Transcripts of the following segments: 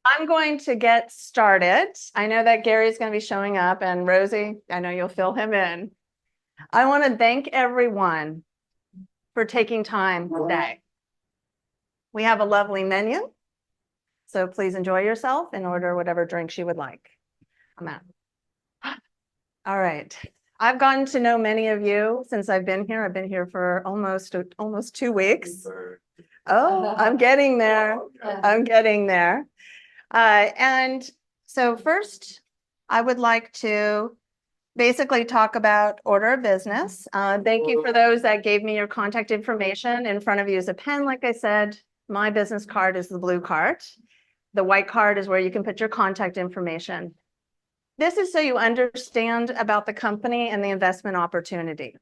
I'm going to get started. I know that Gary's going to be showing up, and Rosie, I know you'll fill him in. I want to thank everyone for taking time today. We have a lovely menu, so please enjoy yourself and order whatever drinks you would like. I'm out. All right. I've gotten to know many of you since I've been here. I've been here for almost 2 weeks. Oh, I'm getting there. I'm getting there. And so first, I would like to basically talk about order of business. Thank you for those that gave me your contact information. In front of you is a pen, like I said. My business card is the blue card. The white card is where you can put your contact information. This is so you understand about the company and the investment opportunity.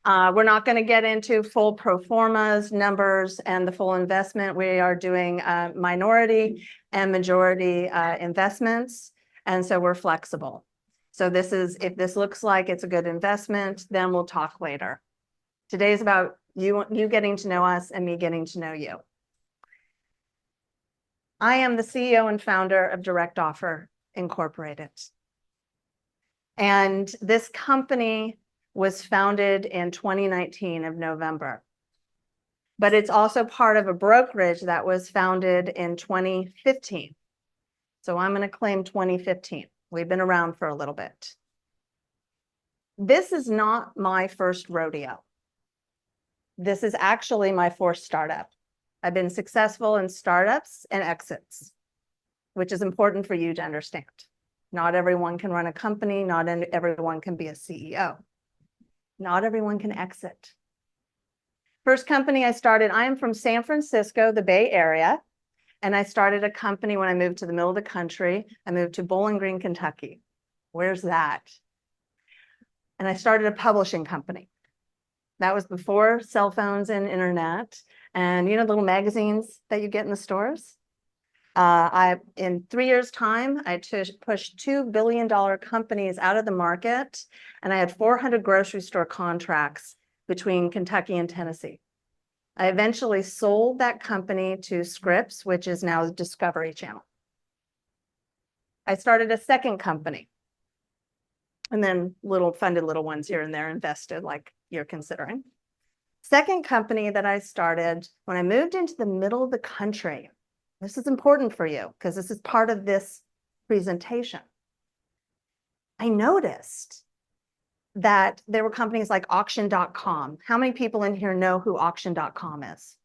We're not going to get into full pro formas, numbers, and the full investment. We are doing minority and majority investments, and so we're flexible. So this is, if this looks like it's a good investment, then we'll talk later. Today's about you getting to know us and me getting to know you. I am the CEO and founder of Direct Offer Incorporated. And this company was founded in 2019 of November. But it's also part of a brokerage that was founded in 2015. So I'm going to claim 2015. We've been around for a little bit. This is not my first rodeo. This is actually my fourth startup. I've been successful in startups and exits, which is important for you to understand. Not everyone can run a company. Not everyone can be a CEO. Not everyone can exit. First company I started, I am from San Francisco, the Bay Area, and I started a company when I moved to the middle of the country. I moved to Bowling Green, Kentucky. Where's that? And I started a publishing company. That was before cell phones and internet, and you know, little magazines that you get in the stores. In 3 years' time, I pushed $2 billion companies out of the market, and I had 400 grocery store contracts between Kentucky and Tennessee. I eventually sold that company to Scripps, which is now the Discovery Channel. I started a second company, and then funded little ones here and there, invested like you're considering. Second company that I started when I moved into the middle of the country. This is important for you because this is part of this presentation. I noticed that there were companies like auction.com. How many people in here know who auction.com is?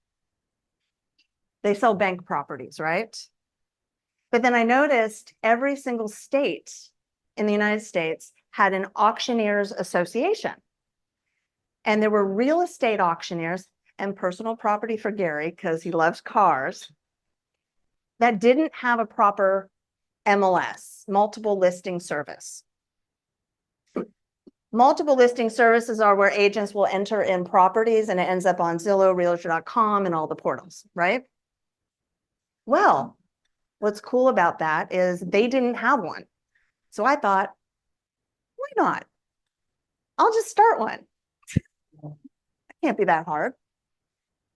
They sell bank properties, right? But then I noticed every single state in the United States had an auctioneers association. And there were real estate auctioneers and personal property for Gary, because he loves cars, that didn't have a proper MLS, multiple listing service. Multiple listing services are where agents will enter in properties and it ends up on Zillow, Realtor.com, and all the portals, right? Well, what's cool about that is they didn't have one. So I thought, why not? I'll just start one. It can't be that hard.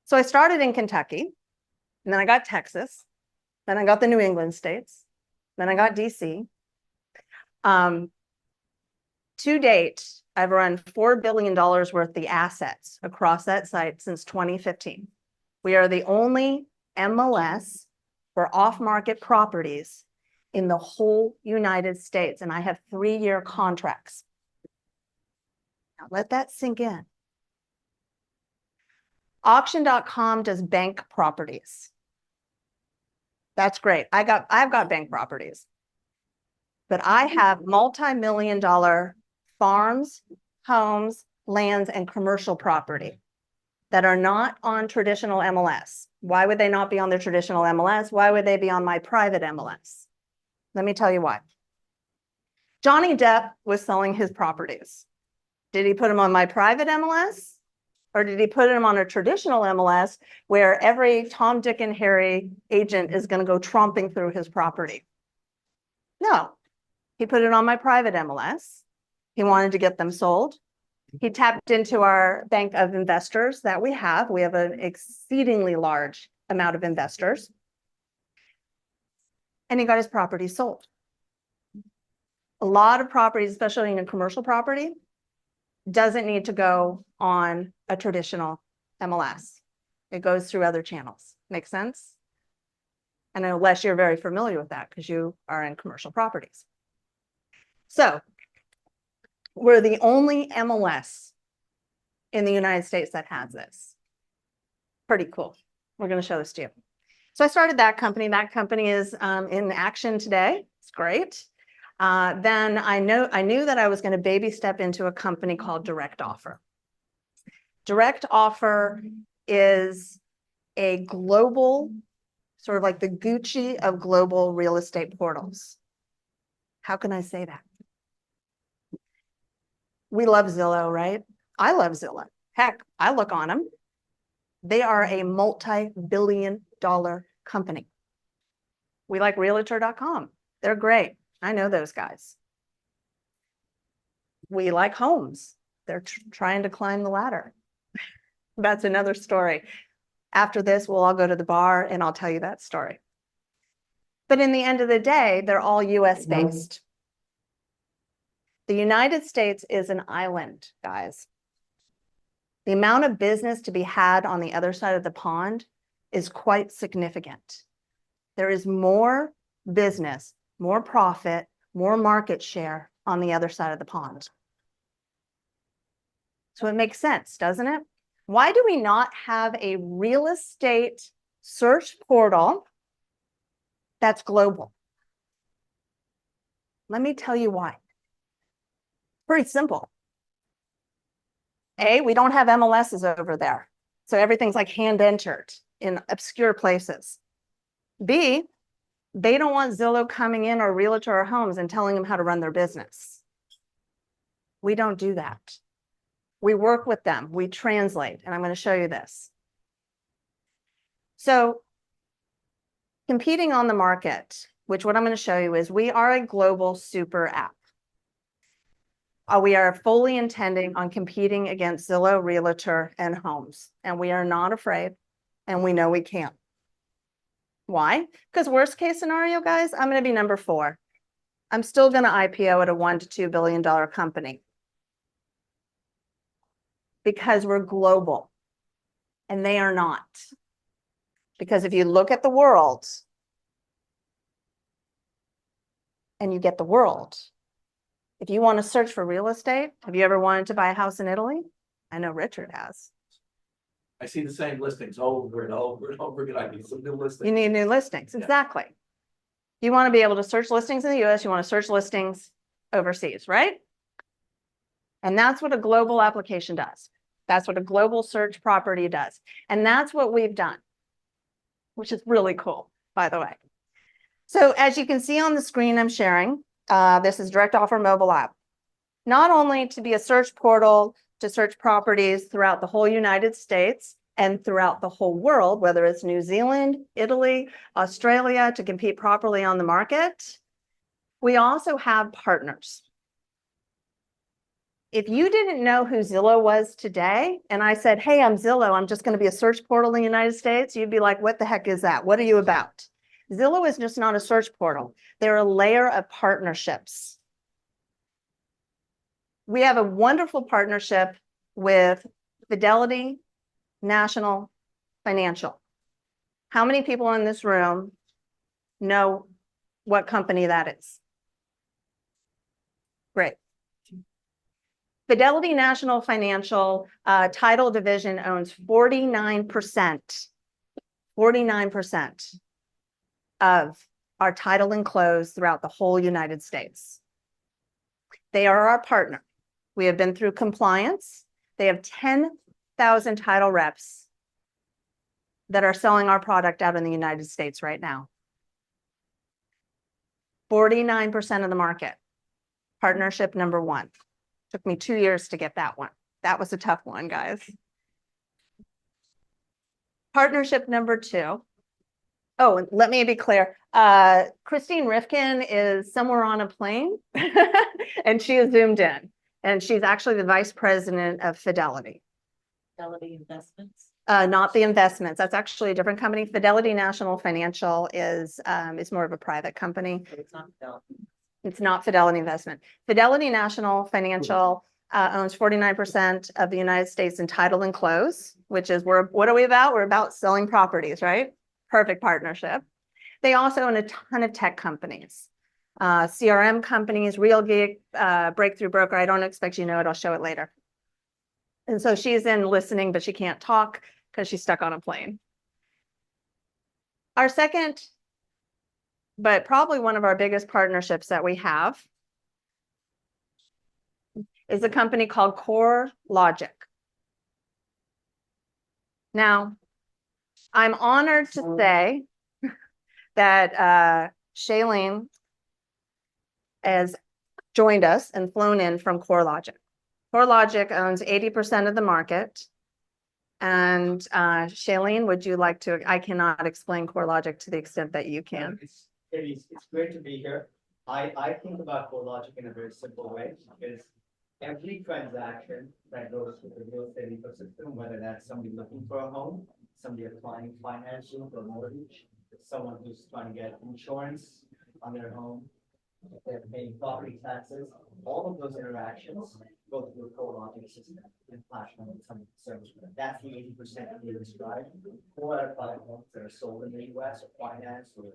So I started in Kentucky, and then I got Texas, then I got the New England states, then I got DC. To date, I've run $4 billion worth of the assets across that site since 2015. We are the only MLS for off-market properties in the whole United States, and I have 3-year contracts. Now let that sink in. Auction.com does bank properties. That's great. I've got bank properties, but I have multi-million-dollar farms, homes, lands, and commercial property that are not on traditional MLS. Why would they not be on their traditional MLS? Why would they be on my private MLS? Let me tell you why. Johnny Depp was selling his properties. Did he put them on my private MLS? Or did he put them on a traditional MLS where every Tom, Dick, and Harry agent is going to go tromping through his property? No, he put it on my private MLS. He wanted to get them sold. He tapped into our bank of investors that we have. We have an exceedingly large amount of investors. and he got his property sold. A lot of properties, especially in a commercial property, doesn't need to go on a traditional MLS. It goes through other channels. Make sense? And unless you're very familiar with that because you are in commercial properties. So we're the only MLS in the United States that has this. Pretty cool. We're going to show this to you. So I started that company. That company is in action today. It's great. Then I knew that I was going to baby step into a company called Direct Offer. Direct Offer is a global, sort of like the Gucci of global real estate portals. How can I say that? We love Zillow, right? I love Zillow. Heck, I look on them. They are a multi-billion-dollar company. We like Realtor.com. They're great. I know those guys. We like Homes. They're trying to climb the ladder. That's another story. After this, we'll all go to the bar and I'll tell you that story. But in the end of the day, they're all US based. The United States is an island, guys. The amount of business to be had on the other side of the pond is quite significant. There is more business, more profit, more market share on the other side of the pond. So it makes sense, doesn't it? Why do we not have a real estate search portal that's global? Let me tell you why. Pretty simple. A, we don't have MLSs over there. So everything's like hand entered in obscure places. B, they don't want Zillow coming in or Realtor or Homes and telling them how to run their business. We don't do that. We work with them. We translate. And I'm going to show you this. So competing on the market, which what I'm going to show you is we are a global super app. We are fully intending on competing against Zillow, Realtor, and Homes. And we are not afraid. And we know we can. Why? Because worst case scenario, guys, I'm going to be number 4. I'm still going to IPO at a $1 to $2 billion company. Because we're global. And they are not. Because if you look at the world, and you get the world, if you want to search for real estate, have you ever wanted to buy a house in Italy? I know Richard has. I see the same listings over and over and over again. I need some new listings. You need new listings, Yeah. exactly. You want to be able to search listings in the US, you want to search listings overseas, right? And that's what a global application does. That's what a global search property does. And that's what we've done, which is really cool, by the way. So as you can see on the screen I'm sharing, this is Direct Offer mobile app. Not only to be a search portal to search properties throughout the whole United States and throughout the whole world, whether it's New Zealand, Italy, Australia, to compete properly on the market, we also have partners. If you didn't know who Zillow was today, and I said, hey, I'm Zillow, I'm just going to be a search portal in the United States, you'd be like, what the heck is that? What are you about? Zillow is just not a search portal. They're a layer of partnerships. We have a wonderful partnership with Fidelity National Financial. How many people in this room know what company that is? Great. Fidelity National Financial Title Division owns 49% of our title and close throughout the whole United States. They are our partner. We have been through compliance. They have 10,000 title reps that are selling our product out in the United States right now. 49% of the market. Partnership number 1. Took me 2 years to get that one. That was a tough one, guys. Partnership number 2. Oh, and let me be clear. Christine Rifkin is somewhere on a plane and she is zoomed in. And she's actually the vice president of Fidelity. Fidelity Investments. Not the investments. That's actually a different company. Fidelity National Financial is more of a private company. It's not Fidelity. It's not Fidelity Investment. Fidelity National Financial owns 49% of the United States in title and close, which is what are we about? We're about selling properties, right? Perfect partnership. They also own a ton of tech companies, CRM companies, RealGeek, Breakthrough Broker. I don't expect you to know it. I'll show it later. And so she's in listening, but she can't talk because she's stuck on a plane. Our second, but probably one of our biggest partnerships that we have is a company called CoreLogic. Now, I'm honored to say that Shailene has joined us and flown in from CoreLogic. CoreLogic owns 80% of the market. And Shailene, would you like to? I cannot explain CoreLogic to the extent that you can. It's great to be here. I think about CoreLogic in a very simple way, because every transaction that goes through the real estate ecosystem, whether that's somebody looking for a home, somebody applying financial for a mortgage, someone who's trying to get insurance on their home, if they're paying property taxes, all of those interactions go through a CoreLogic system and platform and some service. That's the 80% that you described. 4 out of 5 homes that are sold in the US or financed or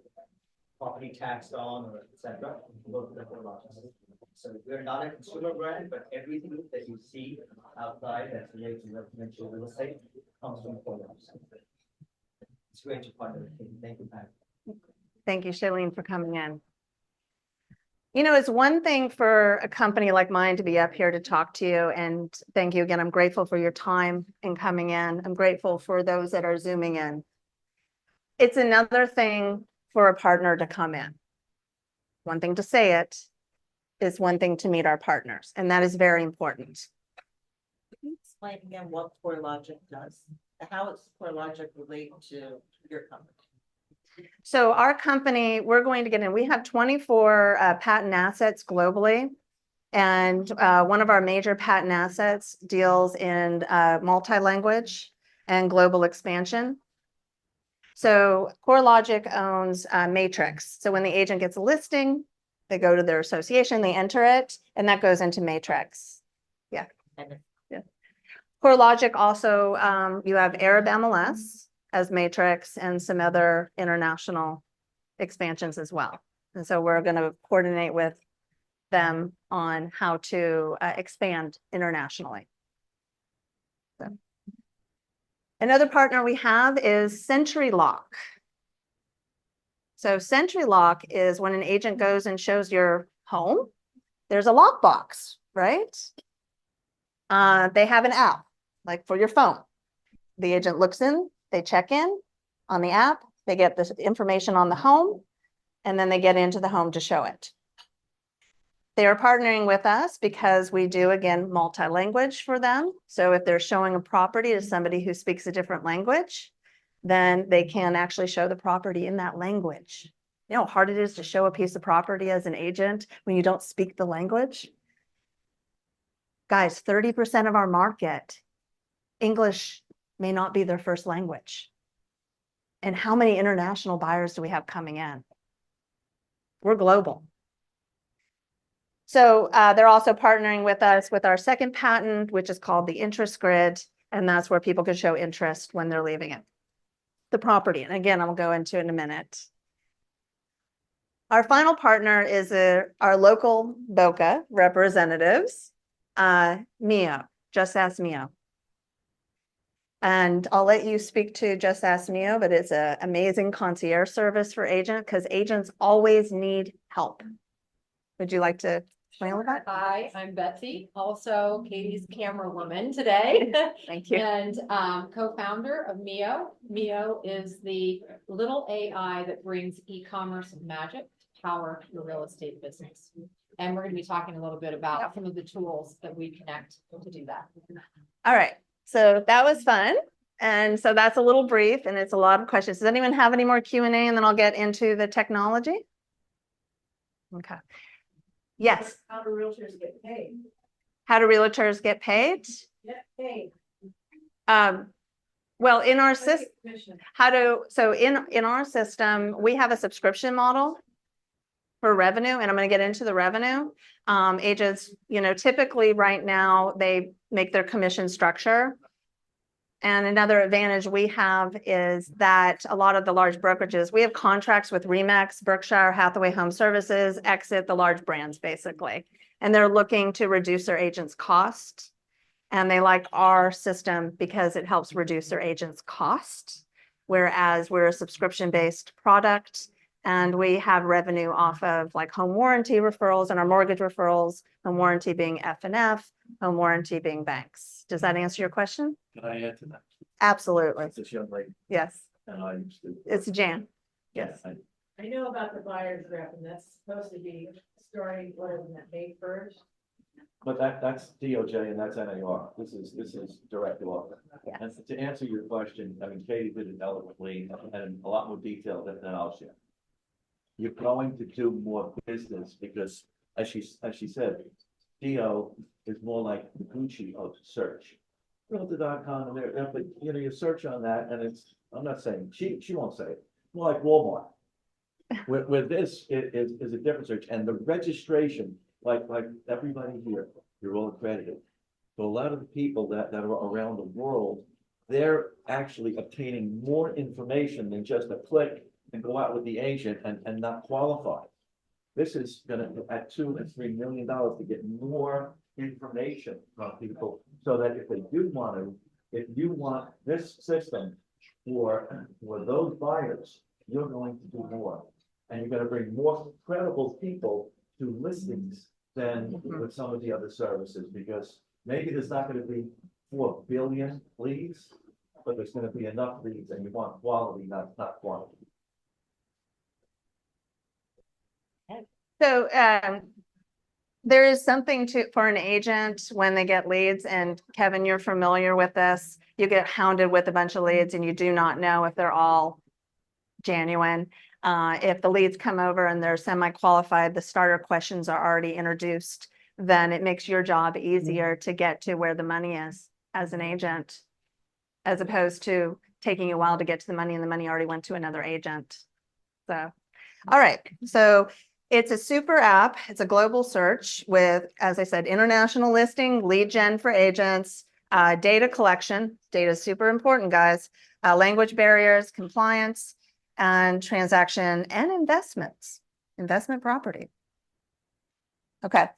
property taxed on or et cetera, go through the CoreLogic system. So we're not a consumer brand, but everything that you see outside that's related to residential real estate comes from CoreLogic. It's great to partner with you. Thank you, Pat. Thank you, Shailene, for coming in. You know, it's one thing for a company like mine to be up here to talk to you, and thank you again. I'm grateful for your time in coming in. I'm grateful for those that are Zooming in. It's another thing for a partner to come in. One thing to say it is one thing to meet our partners, and that is very important. Can you explain again what CoreLogic does? How does CoreLogic relate to your company? So our company, we're going to get in, we have 24 patent assets globally. And one of our major patent assets deals in multi-language and global expansion. So CoreLogic owns Matrix. So when the agent gets a listing, they go to their association, they enter it, and that goes into Matrix. Yeah. Yeah. CoreLogic also, you have Arab MLS as Matrix and some other international expansions as well. And so we're going to coordinate with them on how to expand internationally. So. Another partner we have is Century Lock. So Century Lock is when an agent goes and shows your home, there's a lockbox, right? They have an app, like for your phone. The agent looks in, they check in on the app, they get this information on the home, and then they get into the home to show it. They are partnering with us because we do, again, multi-language for them. So if they're showing a property to somebody who speaks a different language, then they can actually show the property in that language. You know how hard it is to show a piece of property as an agent when you don't speak the language? Guys, 30% of our market, English may not be their first language. And how many international buyers do we have coming in? We're global. So they're also partnering with us with our second patent, which is called the interest grid. And that's where people can show interest when they're leaving it, the property. And again, I'll go into it in a minute. Our final partner is our local BOCA representatives, Mio, Just Ask Mio. And I'll let you speak to Just Ask Mio, but it's an amazing concierge service for agents because agents always need help. Would you like to explain all that? Hi, I'm Betsy, also Katie's camera woman today. Thank you. And co-founder of Mio. Mio is the little AI that brings e-commerce magic to power your real estate business. And we're going to be talking a little bit about some of the tools that we connect to do that. All right. So that was fun. And so that's a little brief and it's a lot of questions. Does anyone have any more Q&A and then I'll get into the technology? Okay. Yes. How do realtors get paid? How do realtors get paid? Get paid. Well, in our system, in our system, we have a subscription model for revenue, and I'm going to get into the revenue. Agents, typically right now, they make their commission structure. And another advantage we have is that a lot of the large brokerages, we have contracts with Remax, Berkshire Hathaway Home Services, Exit, the large brands, basically. And they're looking to reduce their agents' cost. And they like our system because it helps reduce their agents' cost. Whereas we're a subscription-based product and we have revenue off of like home warranty referrals and our mortgage referrals, home warranty being F&F, home warranty being banks. Does that answer your question? Can I add to that? Absolutely. This young lady, Yes, and I used to. it's Jan. Yes. I know about the buyer's rep, and that's supposed to be starting, what is that, May 1st? But that's DOJ and that's NAR. This is direct offer. Yes. And to answer your question, I mean, Katie did it eloquently and a lot more detail than I'll share. You're going to do more business because, as she said, DO is more like the Gucci of search. Realtor.com and there, but you search on that and it's, I'm not saying, she won't say it, more like Walmart. With this, it is a different search and the registration, like everybody here, you're all accredited. So a lot of the people that are around the world, they're actually obtaining more information than just a click and go out with the agent and not qualify. This is gonna at $2 and $3 million to get more information from people so that if you want this system for those buyers, you're going to do more. And you're gonna bring more credible people to listings than with some of the other services, because maybe there's not gonna be 4 billion leads, but there's gonna be enough leads and you want quality, not quantity. So there is something for an agent when they get leads, and Kevin, you're familiar with this. You get hounded with a bunch of leads and you do not know if they're all genuine. If the leads come over and they're semi-qualified, the starter questions are already introduced, then it makes your job easier to get to where the money is as an agent, as opposed to taking a while to get to the money and the money already went to another agent. So, all right. So it's a super app. It's a global search with, as I said, international listing, lead gen for agents, data collection. Data is super important, guys. Language barriers, compliance, and transaction and investments, investment property. Okay.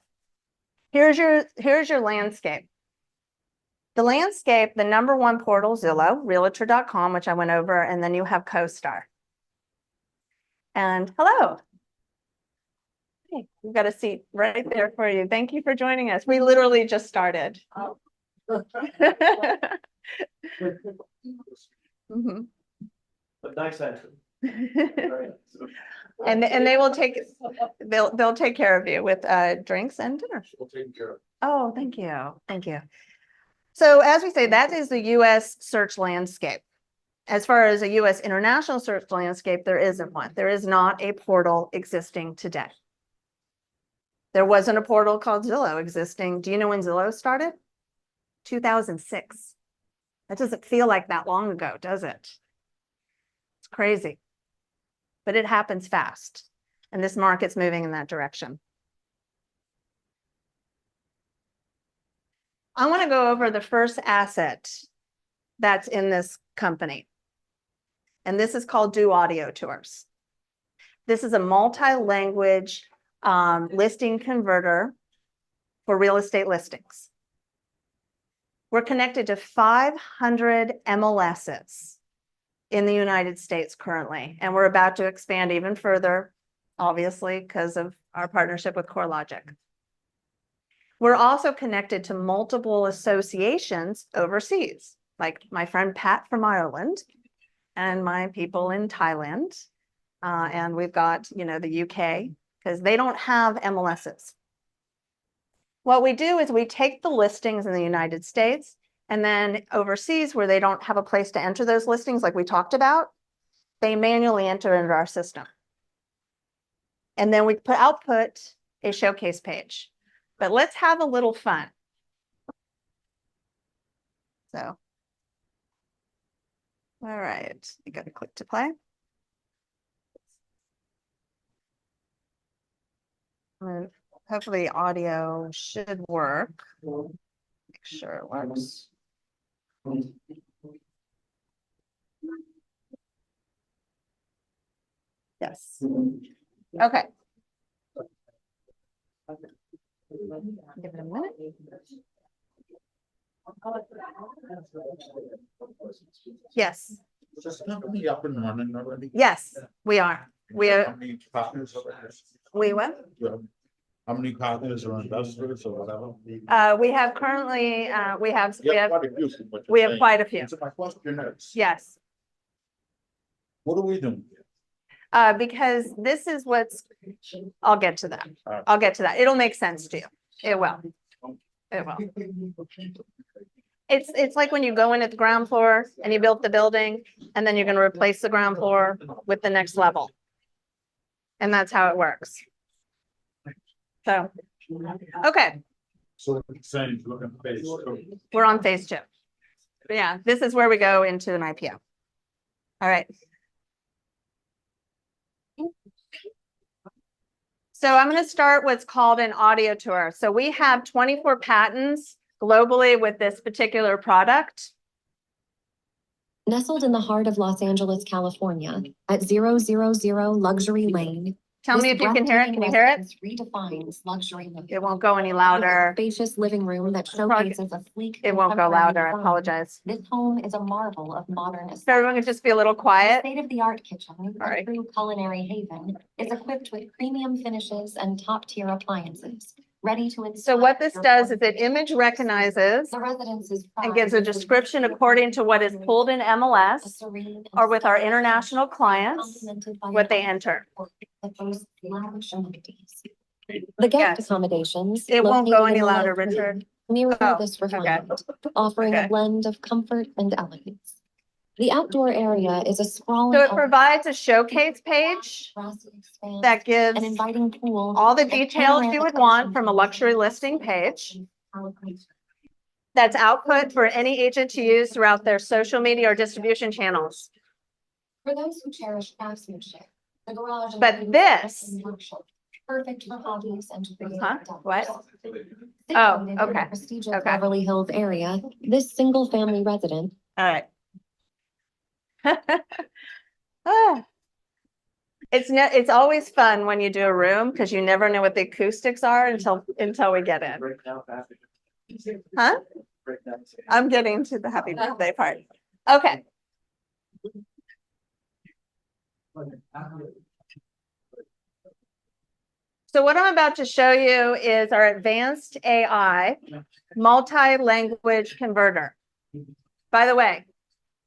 Here's your landscape. The landscape, the #1 portal, Zillow, Realtor.com, which I went over, and then you have CoStar. And hello. Hey, we've got a seat right there for you. Thank you for joining us. We literally just started. Mhm. But nice entry. And they will they'll take care of you with drinks and dinner. We'll take care of it. Oh, thank you. Thank you. So as we say, that is the US search landscape. As far as a US international search landscape, there isn't one. There is not a portal existing today. There wasn't a portal called Zillow existing. Do you know when Zillow started? 2006. That doesn't feel like that long ago, does it? It's crazy. But it happens fast. And this market's moving in that direction. I want to go over the first asset that's in this company. And this is called Do Audio Tours. This is a multi-language listing converter for real estate listings. We're connected to 500 MLSs in the United States currently, and we're about to expand even further, obviously, because of our partnership with CoreLogic. We're also connected to multiple associations overseas, like my friend Pat from Ireland and my people in Thailand. And we've got, the UK, because they don't have MLSs. What we do is we take the listings in the United States, and then overseas where they don't have a place to enter those listings like we talked about, they manually enter into our system. And then we output a showcase page. But let's have a little fun. So All right, you gotta click to play. Hopefully audio should work. Make sure it works. Yes. Okay. Give it a minute. Yes, Is this company up and running already? yes, we are. We How are, many partners are there? we what? Yeah. How many partners or investors or whatever? We have currently, we have Quite a few from what you're we have saying. quite a few. So my question is, Yes. what are we doing? Because this is what's, I'll get to that. Alright. I'll get to that. It'll make sense to you. It will. It will. It's like when you go in at the ground floor and you built the building and then you're gonna replace the ground floor with the next level. And that's how it works. So, okay, So what you're saying, look at phase two. we're on phase 2. But yeah, this is where we go into an IPO. All right. So I'm going to start what's called an audio tour. So we have 24 patents globally with this particular product. Nestled in the heart of Los Angeles, California, at 000 Luxury Lane. Tell me if you can hear it. Can you hear it? Redefines luxury living. It won't go any With a louder. spacious living room that Probably- showcases a sleek. It won't go contemporary louder. I design. apologize. This home is a marvel of modern So aesthetics. everyone can just be a little quiet. State-of-the-art kitchen, Sorry. a true culinary haven, is equipped with premium finishes and top-tier appliances, ready to. So what this inspire does your is it image recognizes The residence's and gives a pride is description the according to what is pulled in a MLS serene and or with our stylish international home clients, complemented by what an they outdoor enter. court that boasts lavish amenities. The guest Yes. accommodations. It won't go located any in the louder, left wing, Richard. mirror Oh, this okay. refinement, offering Okay. a blend of comfort and elegance. The outdoor area is a sprawling. So it provides a showcase page grassy expanse, that gives an inviting pool. all the and details you would panoramic want ocean from a views luxury of listing California page. and California. That's output for any agent to use throughout their social media or distribution channels. For those who cherish craftsmanship, the garage. But includes this- a workshop, perfect for hobbies and creative Huh? endeavors. What? Situated Oh, in the okay. prestigious Okay. Beverly Hills area, this single-family residence. All right. Ah. It's always fun when you do a room because you never know what the acoustics are until we get in. Huh? I'm getting to the happy birthday part. Okay. So what I'm about to show you is our advanced AI multi-language converter. By the way,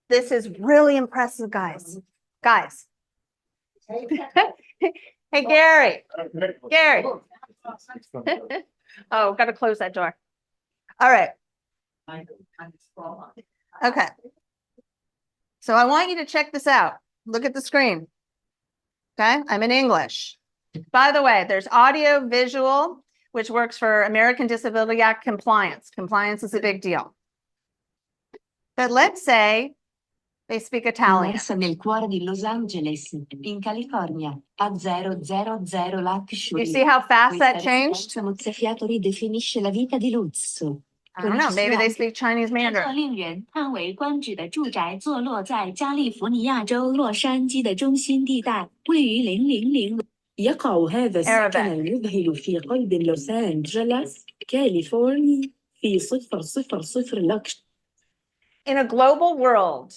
this is really impressive, guys. Guys. Hey, Gary. Gary. Oh, gotta close that door. All right. Okay. So I want you to check this out. Look at the screen. Okay, I'm in English. By the way, there's audio visual, which works for American Disability Act compliance. Compliance is a big deal. But let's say they speak Italian. Immersa nel cuore di Los Angeles, in California, a 000 Luxury. You see how fast that Questa changed? residenza mozzafiato ridefinisce la vita di lusso. I don't know, maybe they speak Chinese 这座 Mandarin. 令人叹为观止的住宅坐落在加利福尼亚州洛杉矶的中心地带，位于000 يقع هذا السكن Arabic. المذهل في قلب لوس أنجلوس، كاليفورنيا، في 000 لكش. In a global world,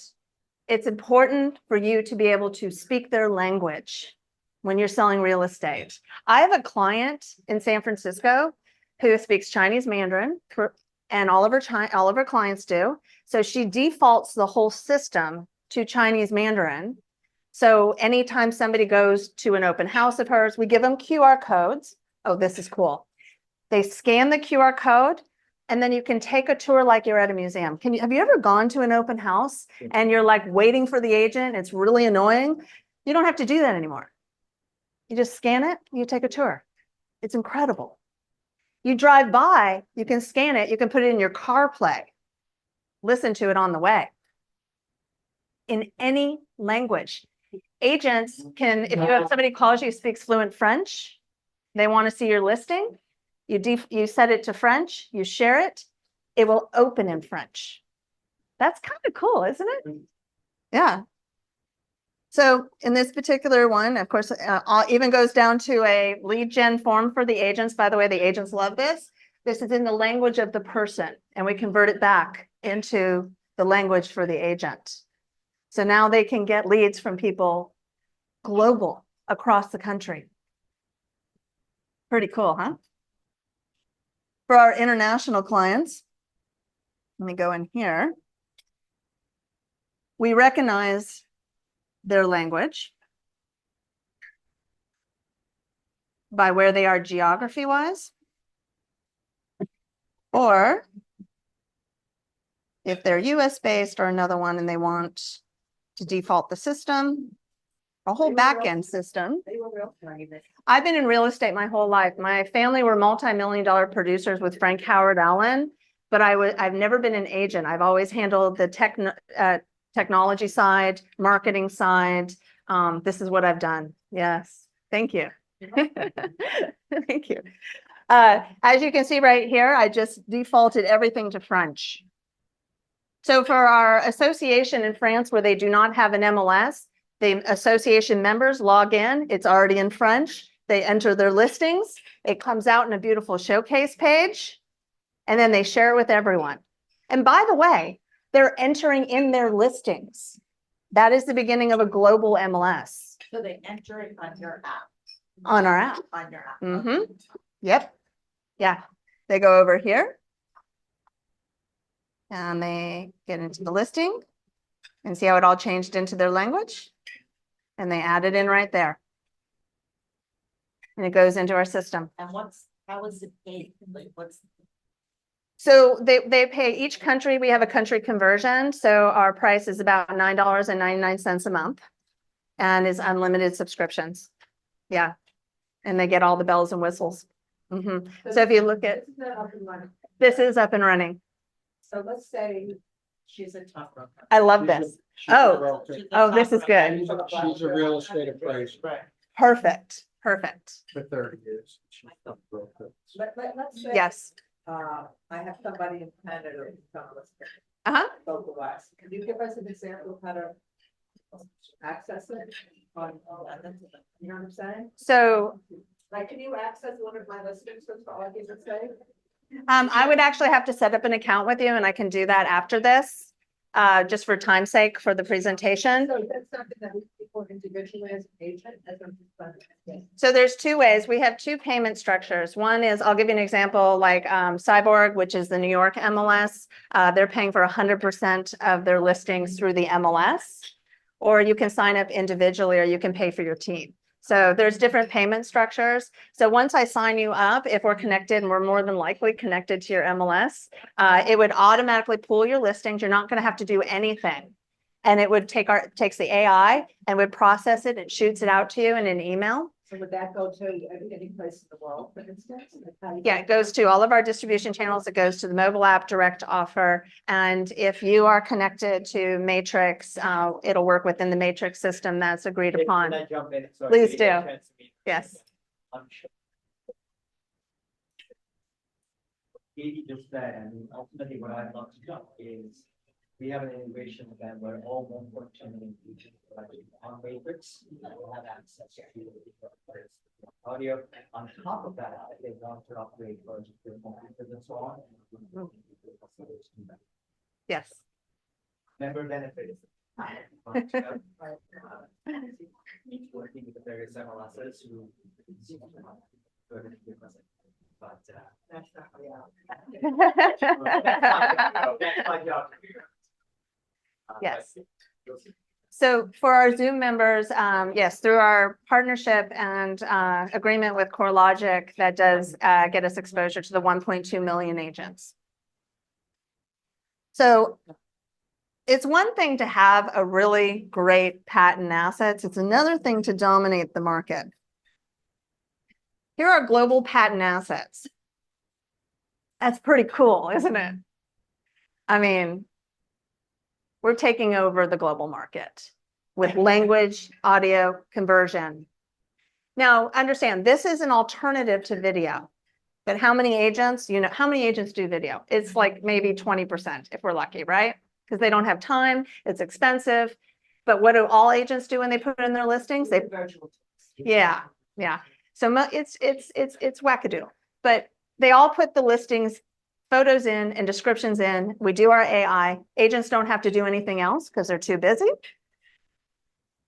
it's important for you to be able to speak their language when you're selling real estate. I have a client in San Francisco who speaks Chinese Mandarin, and all of her clients do. So she defaults the whole system to Chinese Mandarin. So anytime somebody goes to an open house of hers, we give them QR codes. Oh, this is cool. They scan the QR code, and then you can take a tour like you're at a museum. Have you ever gone to an open house and you're like waiting for the agent? It's really annoying. You don't have to do that anymore. You just scan it, you take a tour. It's incredible. You drive by, you can scan it, you can put it in your CarPlay. Listen to it on the way. in any language. Agents can, if you have somebody calls you, speaks fluent French, they want to see your listing, you set it to French, you share it, it will open in French. That's kind of cool, isn't it? Yeah. So in this particular one, of course, even goes down to a lead gen form for the agents. By the way, the agents love this. This is in the language of the person, and we convert it back into the language for the agent. So now they can get leads from people global across the country. Pretty cool, huh? For our international clients, let me go in here. We recognize their language by where they are geography-wise, or if they're US-based or another one and they want to default the system, a whole back-end system. I've been in real estate my whole life. My family were multi-million-dollar producers with Frank Howard Allen, but I've never been an agent. I've always handled the technology side, marketing side. This is what I've done. Yes, thank you. Thank you. As you can see right here, I just defaulted everything to French. So for our association in France where they do not have an MLS, the association members log in, it's already in French. They enter their listings. It comes out in a beautiful showcase page, and then they share it with everyone. And by the way, they're entering in their listings. That is the beginning of a global MLS. So they enter it on your app. On our app. On your app. Mm-hmm. Yep. Yeah. They go over here and they get into the listing and see how it all changed into their language. And they add it in right there. And it goes into our system. And how is it paid? Like So they pay each country. We have a country conversion. So our price is about $9.99 a month and is unlimited subscriptions. Yeah. And they get all the bells and whistles. Mm-hmm. So if you look at, this is up and running. So let's say she's a top broker. I love this. Oh, this is good. She's a real estate appraiser Perfect. Perfect. for 30 years. She's a broker. let's say. Yes. I have somebody in Canada who's on this. Uh-huh. Localized. Can you give us an example of how to access it on, you know what I'm saying? So Like, can you access one of my listings for argument's sake? I would actually have to set up an account with you, and I can do that after this, just for time's sake for the presentation. So that's something that we people individually as an agent, as a. So there's two ways. We have two payment structures. One is, I'll give you an example, like Cyborg, which is the New York MLS. They're paying for 100% of their listings through the MLS. Or you can sign up individually, or you can pay for your team. So there's different payment structures. So once I sign you up, if we're connected, and we're more than likely connected to your MLS, it would automatically pull your listings. You're not going to have to do anything. And it would takes the AI and would process it and shoots it out to you in an email. So would that go to any place in the world, for instance? Yeah, it goes to all of our distribution channels. It goes to the mobile app, direct offer. And if you are connected to Matrix, it'll work within the Matrix system that's agreed upon. Can I jump in? Sorry, Please did you get a do. chance to meet? Yes. I'm sure. Katie just said, and ultimately what I'd love to do is we have an integration with them where all 1.2 million features on Matrix will have access to the audio. On top of that, if they want to upgrade version to computers and so on. Yes. Member benefits. Working with the various MLSs who. But That's not reality. that's my job. Yes. So for our Zoom members, yes, through our partnership and agreement with CoreLogic, that does get us exposure to the 1.2 million agents. So it's one thing to have a really great patent assets. It's another thing to dominate the market. Here are global patent assets. That's pretty cool, isn't it? I mean, We're taking over the global market with language, audio conversion. Now, understand, this is an alternative to video. But how many agents, how many agents do video? It's like maybe 20% if we're lucky, right? Because they don't have time, it's expensive. But what do all agents do when they put in their listings? They, Virtual. yeah. So it's wackadoodle. But they all put the listings, photos in and descriptions in. We do our AI. Agents don't have to do anything else because they're too busy.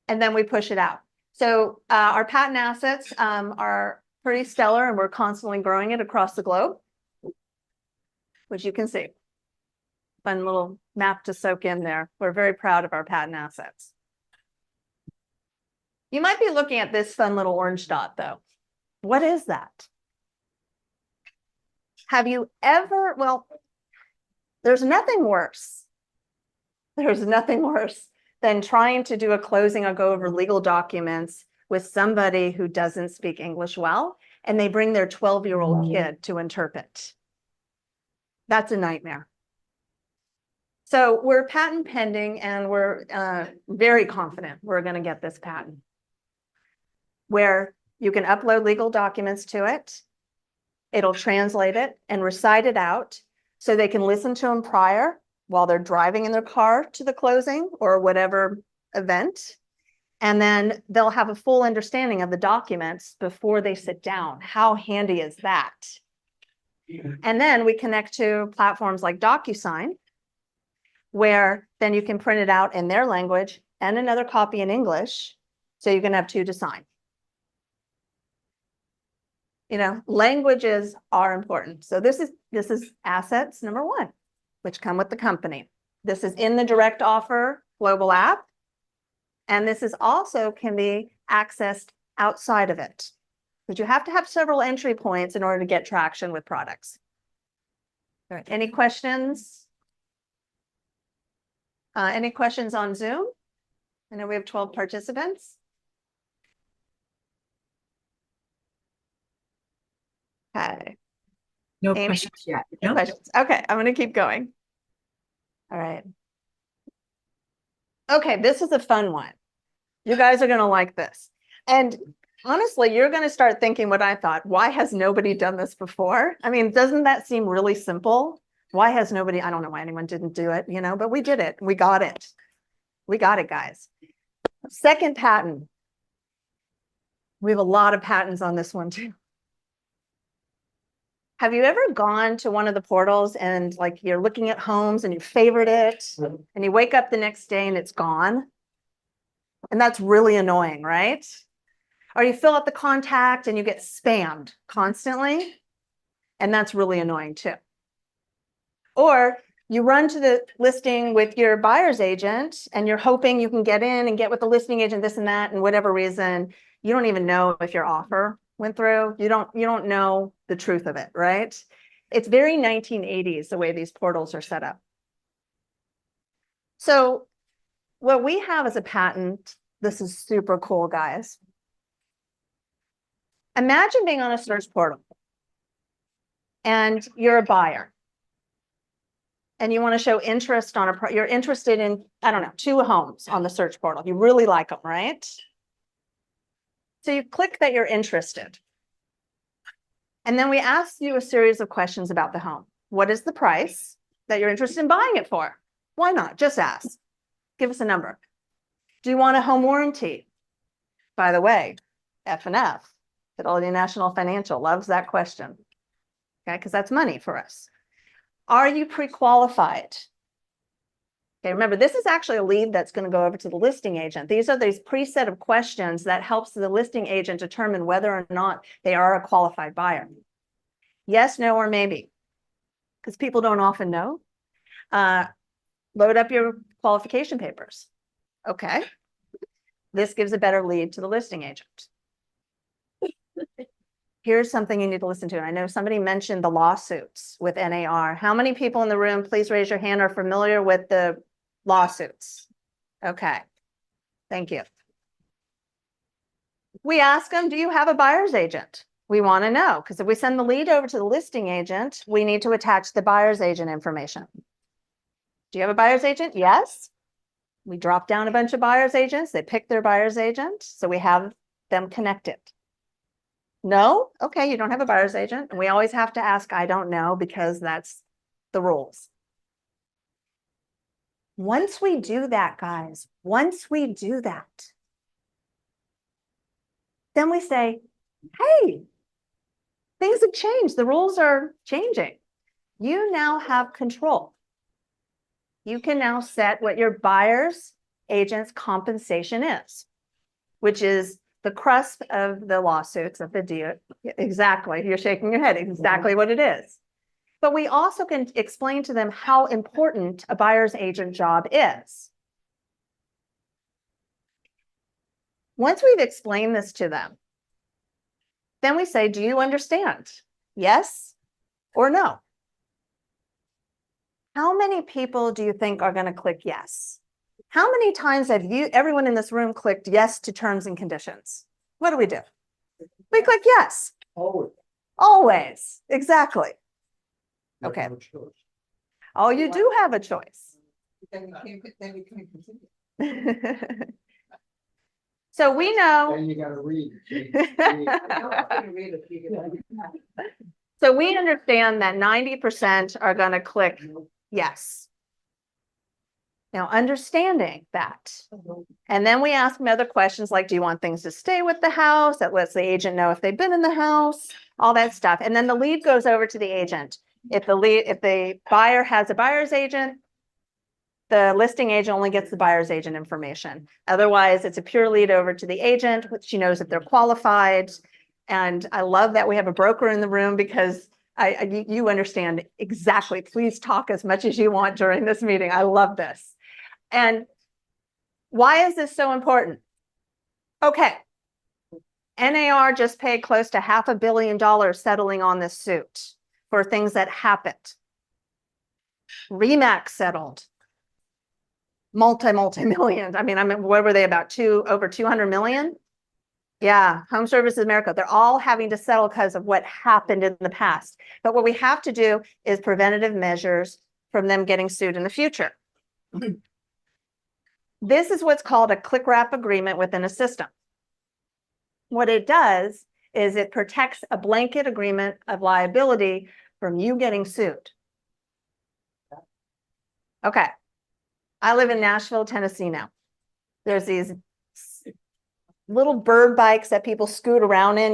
And then we push it out. So our patent assets are pretty stellar, and we're constantly growing it across the globe, which you can see. Fun little map to soak in there. We're very proud of our patent assets. You might be looking at this fun little orange dot, though. What is that? Have you ever, well, there's nothing worse. There's nothing worse than trying to do a closing or go over legal documents with somebody who doesn't speak English well, and they bring their 12-year-old kid to interpret. That's a nightmare. So we're patent pending, and we're very confident we're going to get this patent, where you can upload legal documents to it. It'll translate it and recite it out so they can listen to them prior while they're driving in their car to the closing or whatever event. And then they'll have a full understanding of the documents before they sit down. How handy is that? And then we connect to platforms like DocuSign, where then you can print it out in their language and another copy in English, so you can have two to sign. Languages are important. So this is assets number one, which come with the company. This is in the direct offer global app. And this is also can be accessed outside of it. But you have to have several entry points in order to get traction with products. All right, any questions? Any questions on Zoom? I know we have 12 participants. Okay. No Amy? questions yet. No No? questions. Okay, I'm going to keep going. All right. Okay, this is a fun one. You guys are going to like this. And honestly, you're going to start thinking what I thought. Why has nobody done this before? I mean, doesn't that seem really simple? Why has nobody, I don't know why anyone didn't do it, but we did it. We got it. We got it, guys. Second patent. We have a lot of patents on this one too. Have you ever gone to one of the portals and like you're looking at homes and you favorite it and you wake up the next day and it's gone? And that's really annoying, right? Or you fill out the contact and you get spammed constantly. And that's really annoying too. Or you run to the listing with your buyer's agent and you're hoping you can get in and get with the listing agent, this and that, and whatever reason, you don't even know if your offer went through. You don't know the truth of it, right? It's very 1980s, the way these portals are set up. So what we have as a patent, this is super cool, guys. Imagine being on a search portal and you're a buyer and you want to show interest on you're interested in, I don't know, 2 homes on the search portal. You really like them, right? So you click that you're interested. And then we ask you a series of questions about the home. What is the price that you're interested in buying it for? Why not? Just ask. Give us a number. Do you want a home warranty? By the way, F&F, Fidelity National Financial, loves that question. Okay, because that's money for us. Are you pre-qualified? Okay, remember, this is actually a lead that's going to go over to the listing agent. These are these preset of questions that helps the listing agent determine whether or not they are a qualified buyer. Yes, no, or maybe, because people don't often know. Load up your qualification papers. Okay. This gives a better lead to the listing agent. Here's something you need to listen to. And I know somebody mentioned the lawsuits with NAR. How many people in the room, please raise your hand, are familiar with the lawsuits? Okay. Thank you. We ask them, do you have a buyer's agent? We want to know, because if we send the lead over to the listing agent, we need to attach the buyer's agent information. Do you have a buyer's agent? Yes. We drop down a bunch of buyer's agents, they pick their buyer's agent, so we have them connected. No? Okay, you don't have a buyer's agent. And we always have to ask, I don't know, because that's the rules. Once we do that, guys, once we do that, then we say, hey, things have changed. The rules are changing. You now have control. You can now set what your buyer's agent's compensation is, which is the crust of the lawsuits of the deal. Exactly. You're shaking your head. Exactly what it is. But we also can explain to them how important a buyer's agent job is. Once we've explained this to them, then we say, do you understand? Yes or no? How many people do you think are going to click yes? How many times have everyone in this room clicked yes to terms and conditions? What do? We click yes. Always. Always. Exactly. Okay. Oh, you do have a choice. Then we can't continue. So we know. Then you gotta read. So we understand that 90% are going to click yes. Now, understanding that, and then we ask them other questions like, do you want things to stay with the house? That lets the agent know if they've been in the house, all that stuff. And then the lead goes over to the agent. If the buyer has a buyer's agent, the listing agent only gets the buyer's agent information. Otherwise, it's a pure lead over to the agent, which she knows that they're qualified. And I love that we have a broker in the room because you understand exactly. Please talk as much as you want during this meeting. I love this. And why is this so important? Okay. NAR just paid close to $500 million settling on this suit for things that happened. RE/MAX settled multi-millions. I mean, what were they about over 200 million? Yeah, Home Services America. They're all having to settle because of what happened in the past. But what we have to do is preventative measures from them getting sued in the future. This is what's called a click-wrap agreement within a system. What it does is it protects a blanket agreement of liability from you getting sued. Okay. I live in Nashville, Tennessee now. There's these little bird bikes that people scoot around in,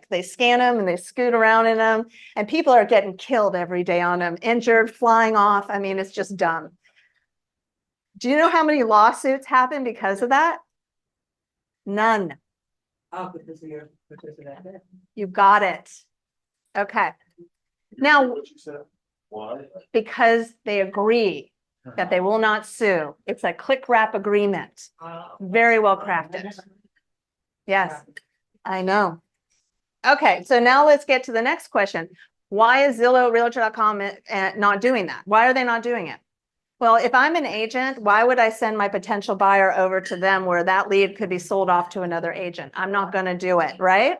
they scan them and they scoot around in them, and people are getting killed every day on them, injured, flying off. I mean, it's just dumb. Do you know how many lawsuits happen because of that? None. Oh, because of that. You got it. Okay. Now, Why? because they agree that they will not sue. It's a click-wrap agreement. Very well crafted. Yes, I know. Okay, so now let's get to the next question. Why is Zillow, Realtor.com not doing that? Why are they not doing it? Well, if I'm an agent, why would I send my potential buyer over to them where that lead could be sold off to another agent? I'm not going to do it, right?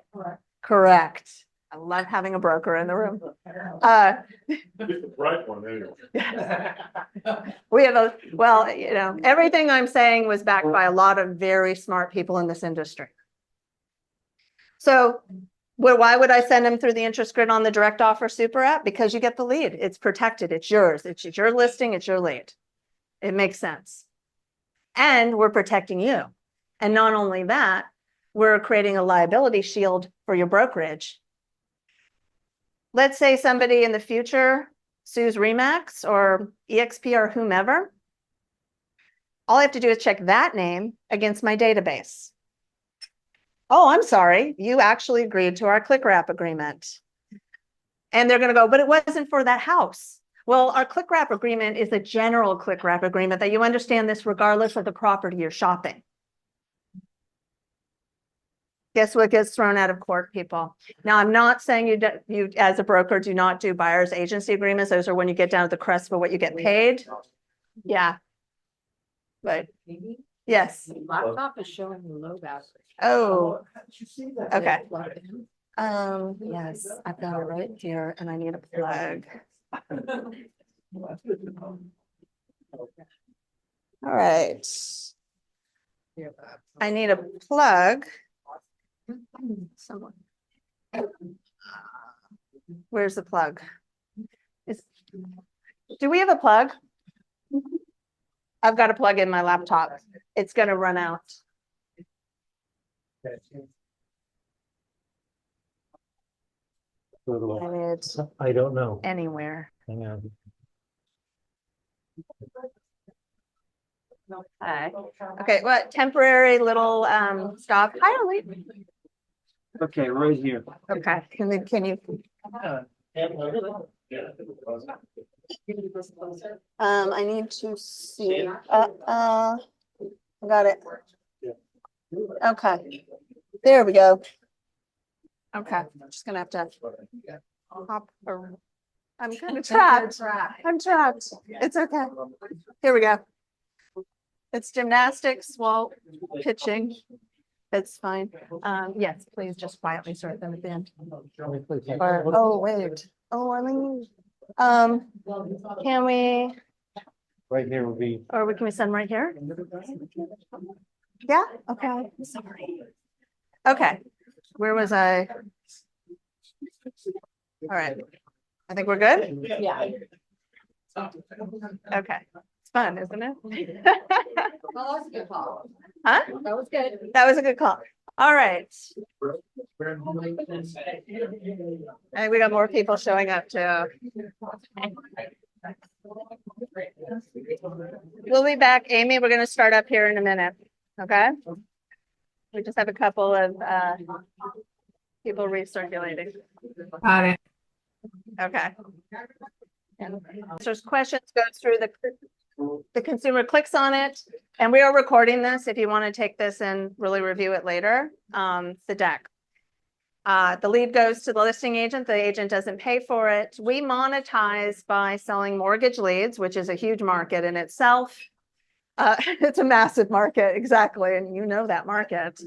Correct. I love having a broker in the room. Just a bright one, anyway. We have everything I'm saying was backed by a lot of very smart people in this industry. So why would I send them through the interest grid on the direct offer super app? Because you get the lead. It's protected. It's yours. It's your listing. It's your lead. It makes sense. And we're protecting you. And not only that, we're creating a liability shield for your brokerage. Let's say somebody in the future sues RE/MAX or EXP or whomever. All I have to do is check that name against my database. Oh, I'm sorry. You actually agreed to our click-wrap agreement. And they're going to go, but it wasn't for that house. Well, our click-wrap agreement is a general click-wrap agreement that you understand this regardless of the property you're shopping. Guess what gets thrown out of court, people? Now, I'm not saying you as a broker do not do buyer's agency agreements. Those are when you get down to the crest for what you get paid. Yeah. But yes. Laptop is showing low battery. Oh, How did you see that? okay. Yes, I've got it right here and I need a plug. All right. I need a plug. Someone. Where's the plug? Do we have a plug? I've got a plug in my laptop. It's gonna run out. I need I don't know. anywhere. Hang on. Okay, what temporary little stop? Hi, Ollie. Okay, right here. Okay, can you? I need to see, I got it. Okay, there we go. Okay, I'm just gonna have to hop around. I'm kind of trapped. I'm trapped. It's okay. Here we go. It's gymnastics while pitching. It's fine. Yes, please just quietly start them at the end. Or, oh, wait. Oh, I mean, can we, Right here would be. or can we send right here? Yeah, okay, sorry. Okay, where was I? All right, I think we're good? Yeah. Okay, it's fun, isn't it? Well, that was a good call. Huh? That was good. That was a good call. All right. And we got more people showing up too. We'll be back. Amy, we're gonna start up here in a minute, okay? We just have a couple of people recirculating. Got it. Okay. And if there's questions, go through the consumer clicks on it, and we are recording this if you want to take this and really review it later, the deck. The lead goes to the listing agent. The agent doesn't pay for it. We monetize by selling mortgage leads, which is a huge market in itself. It's a massive market, exactly, and you know that market.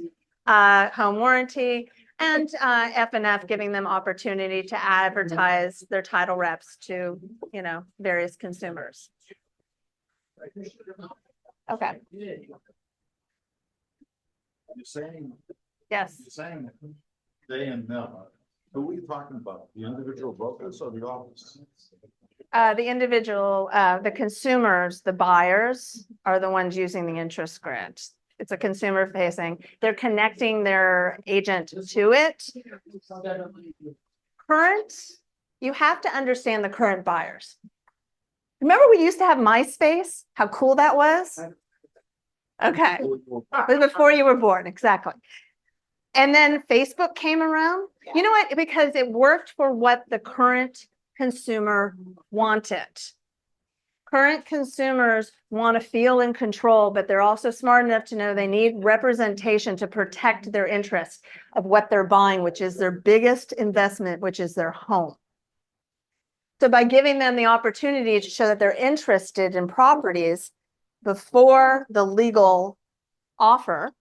Home warranty and F&F, giving them opportunity to advertise their title reps to, you know, various consumers. Okay. You're saying, Yes. you're saying they and them. Who are we talking about? The individual brokers or the office? The individual, the consumers, the buyers are the ones using the interest grid. It's a consumer facing. They're connecting their agent to it. Current, you have to understand the current buyers. Remember we used to have MySpace? How cool that was? Okay, it was before you were born, exactly. And then Facebook came around. You know what? Because it worked for what the current consumer wanted. Current consumers want to feel in control, but they're also smart enough to know they need representation to protect their interests of what they're buying, which is their biggest investment, which is their home. So by giving them the opportunity to show that they're interested in properties before the legal offer,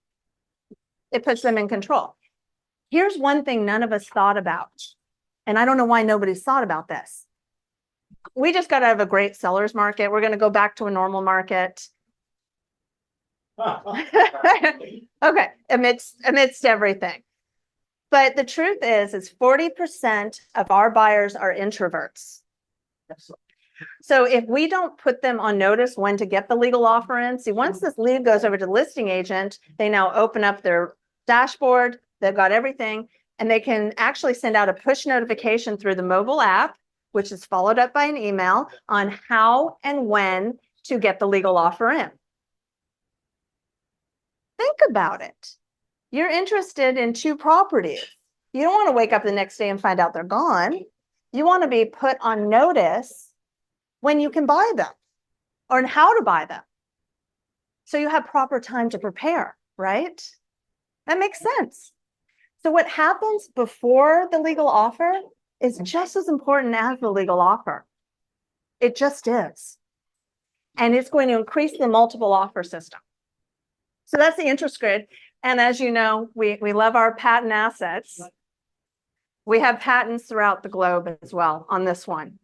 it puts them in control. Here's one thing none of us thought about, and I don't know why nobody's thought about this. We just got out of a great seller's market. We're going to go back to a normal market. Okay, amidst everything. But the truth is 40% of our buyers are introverts. So if we don't put them on notice when to get the legal offer in, see, once this lead goes over to the listing agent, they now open up their dashboard, they've got everything, and they can actually send out a push notification through the mobile app, which is followed up by an email on how and when to get the legal offer in. Think about it. You're interested in 2 properties. You don't want to wake up the next day and find out they're gone. You want to be put on notice when you can buy them or how to buy them. So you have proper time to prepare, right? That makes sense. So what happens before the legal offer is just as important as the legal offer. It just is. And it's going to increase the multiple offer system. So that's the interest grid. And as you know, we love our patent assets. We have patents throughout the globe as well on this one.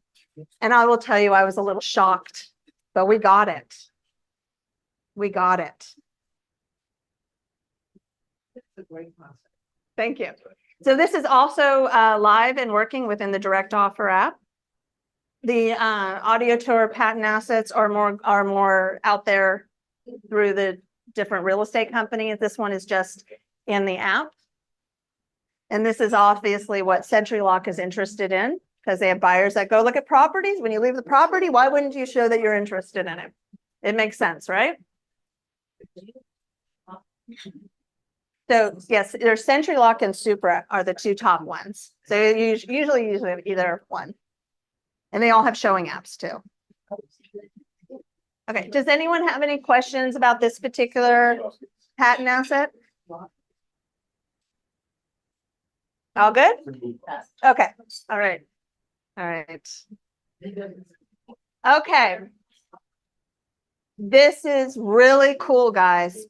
And I will tell you, I was a little shocked, but we got it. We got it. It's a great concept. Thank you. So this is also live and working within the Direct Offer app. The audio tour patent assets are more out there through the different real estate companies. This one is just in the app. And this is obviously what CenturyLock is interested in, because they have buyers that go look at properties. When you leave the property, why wouldn't you show that you're interested in it? It makes sense, right? So yes, there's CenturyLock and Supra are the two top ones. So you usually either one. And they all have showing apps too. Okay, does anyone have any questions about this particular patent asset? All good? Okay, all right. All right. Okay. This is really cool, guys.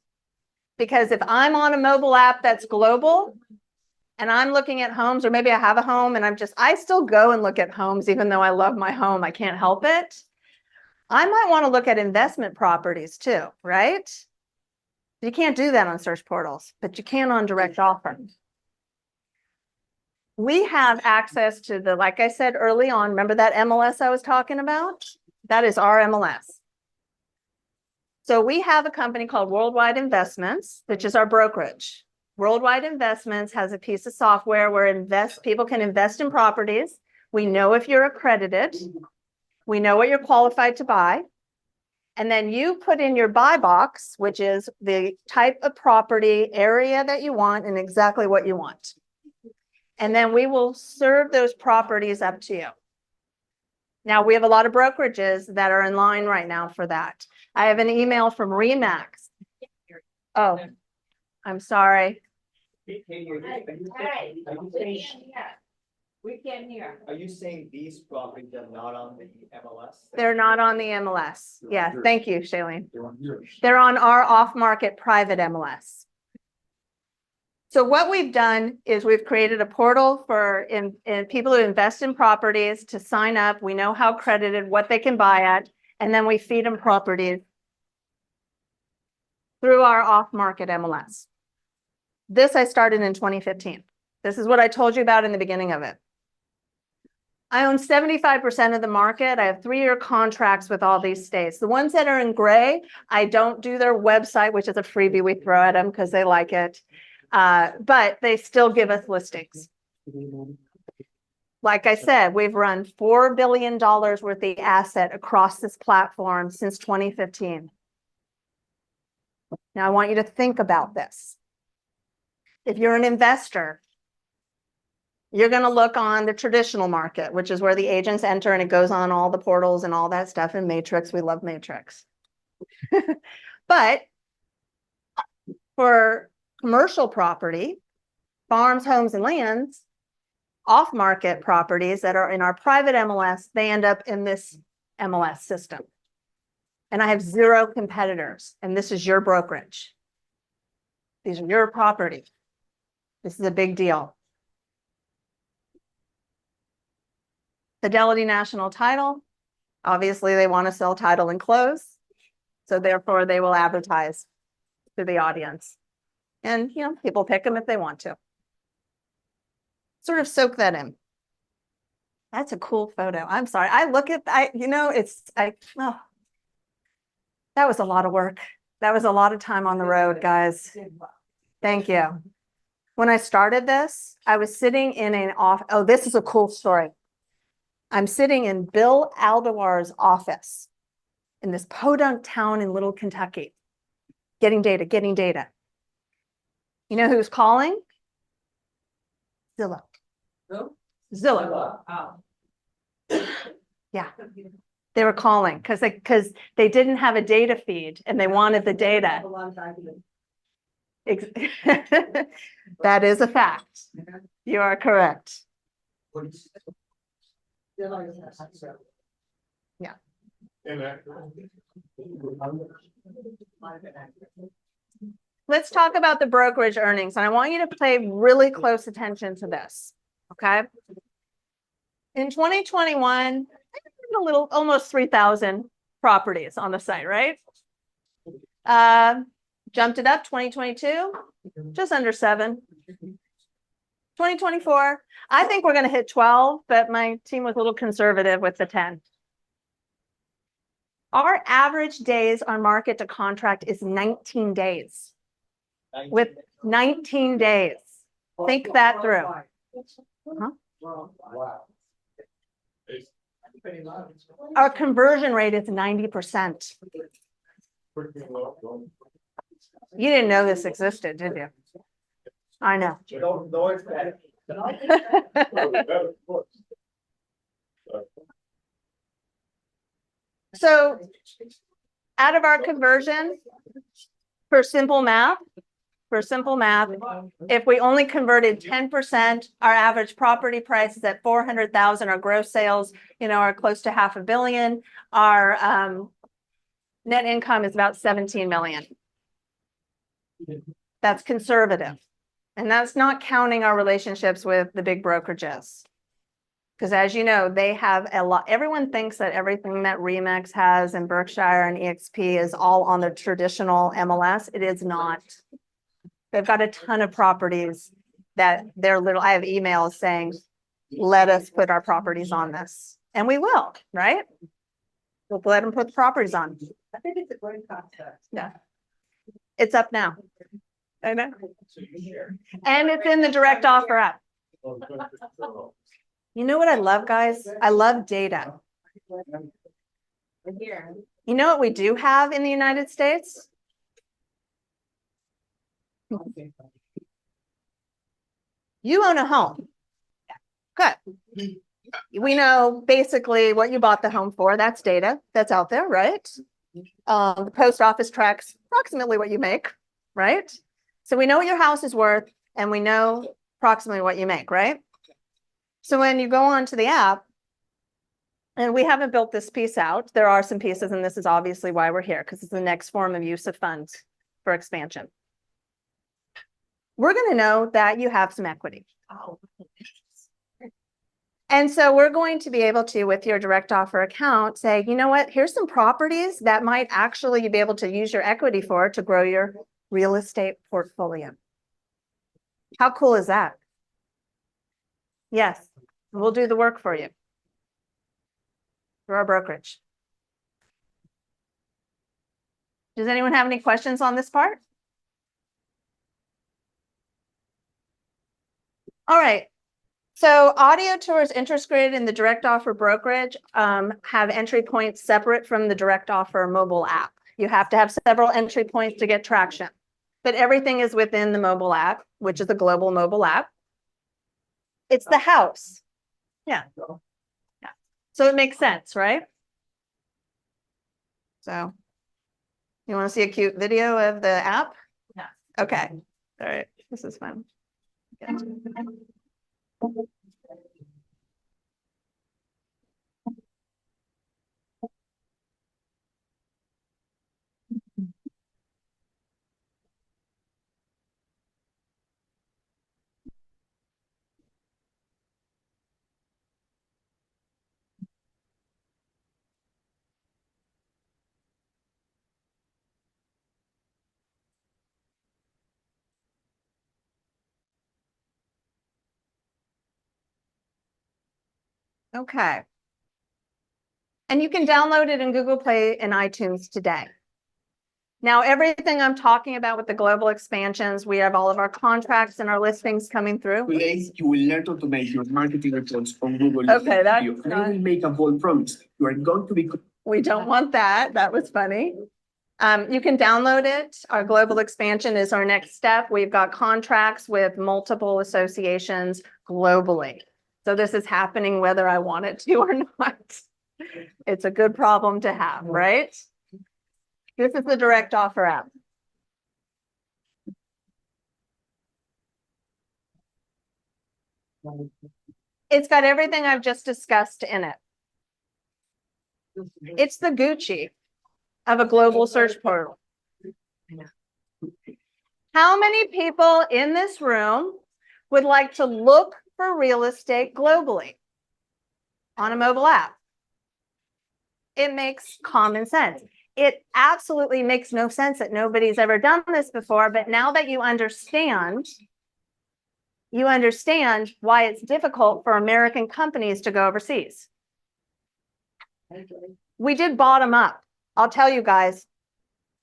Because if I'm on a mobile app that's global and I'm looking at homes, or maybe I have a home and I still go and look at homes, even though I love my home, I can't help it. I might want to look at investment properties too, right? You can't do that on search portals, but you can on Direct Offer. We have access to the, like I said early on, remember that MLS I was talking about? That is our MLS. So we have a company called Worldwide Investments, which is our brokerage. Worldwide Investments has a piece of software where people can invest in properties. We know if you're accredited. We know what you're qualified to buy. And then you put in your buy box, which is the type of property, area that you want, and exactly what you want. And then we will serve those properties up to you. Now, we have a lot of brokerages that are in line right now for that. I have an email from Remax. Oh, I'm sorry. We can't hear. Are you saying these properties are not on the MLS? They're not on the MLS. Yeah, thank you, Shailene. They're on our off-market private MLS. So what we've done is we've created a portal for people who invest in properties to sign up. We know how accredited, what they can buy at, and then we feed them properties through our off-market MLS. This I started in 2015. This is what I told you about in the beginning of it. I own 75% of the market. I have 3-year contracts with all these states. The ones that are in gray, I don't do their website, which is a freebie we throw at them because they like it. But they still give us listings. Like I said, we've run $4 billion worth of asset across this platform since 2015. Now I want you to think about this. If you're an investor, you're going to look on the traditional market, which is where the agents enter and it goes on all the portals and all that stuff in Matrix. We love Matrix. But for commercial property, farms, homes, and lands, off-market properties that are in our private MLS, they end up in this MLS system. And I have 0 competitors, and this is your brokerage. These are your property. This is a big deal. Fidelity National Title, obviously they want to sell title and close, so therefore they will advertise to the audience. And, you know, people pick them if they want to. Sort of soak that in. That's a cool photo. I'm sorry. I look at, that was a lot of work. That was a lot of time on the road, guys. Thank you. When I started this, I was sitting in this is a cool story. I'm sitting in Bill Aldewar's office in this podunk town in Little Kentucky, getting data. You know who's calling? Zillow. Who? Zillow. Oh. Yeah. They were calling because they didn't have a data feed and they wanted the data. A lot of documents. That is a fact. You are correct. Yeah. Let's talk about the brokerage earnings. And I want you to pay really close attention to this. Okay. In 2021, almost 3,000 properties on the site, right? Jumped it up 2022, just under 7. 2024, I think we're going to hit 12, but my team was a little conservative with the 10. Our average days on market to contract is 19 days. With 19 days. Think that through. Huh? Our conversion rate is 90%. You didn't know this existed, did you? I know. No, it's better. So out of our conversion, for simple math, if we only converted 10%, our average property price is at 400,000, our gross sales, are close to $500 million. Our net income is about 17 million. That's conservative. And that's not counting our relationships with the big brokerages. Because as you know, they have a lot. Everyone thinks that everything that Remax has and Berkshire and EXP is all on the traditional MLS. It is not. They've got a ton of properties that I have emails saying, let us put our properties on this. And we will, right? We'll let them put the properties on. I think it's a great concept. Yeah. It's up now. I know. And it's in the direct offer app. You know what I love, guys? I love data. You know what we do have in the United States? You own a home. Good. We know basically what you bought the home for. That's data that's out there, right? The post office tracks approximately what you make, right? So we know what your house is worth and we know approximately what you make, right? So when you go onto the app, and we haven't built this piece out, there are some pieces, and this is obviously why we're here, because it's the next form of use of funds for expansion. We're going to know that you have some equity. And so we're going to be able to, with your direct offer account, say, you know what, here's some properties that might actually be able to use your equity for to grow your real estate portfolio. How cool is that? Yes, we'll do the work for you through our brokerage. Does anyone have any questions on this part? All right. So audio tours integrated in the direct offer brokerage have entry points separate from the direct offer mobile app. You have to have several entry points to get traction, but everything is within the mobile app, which is a global mobile app. It's the house. Yeah. So it makes sense, right? So you want to see a cute video of the app? Yeah. Okay. All right. This is fun. Okay. And you can download it in Google Play and iTunes today. Now, everything I'm talking about with the global expansions, we have all of our contracts and our listings coming through. Today, you will learn to make your marketing reports on Google. Okay, that's I not... will make a bold promise. You are going to be... We don't want that. That was funny. You can download it. Our global expansion is our next step. We've got contracts with multiple associations globally. So this is happening whether I want it to or not. It's a good problem to have, right? This is the direct offer app. It's got everything I've just discussed in it. It's the Gucci of a global search portal. How many people in this room would like to look for real estate globally on a mobile app? It makes common sense. it absolutely makes no sense that nobody's ever done this before, but now that you understand why it's difficult for American companies to go overseas. We did bottom up. I'll tell you guys,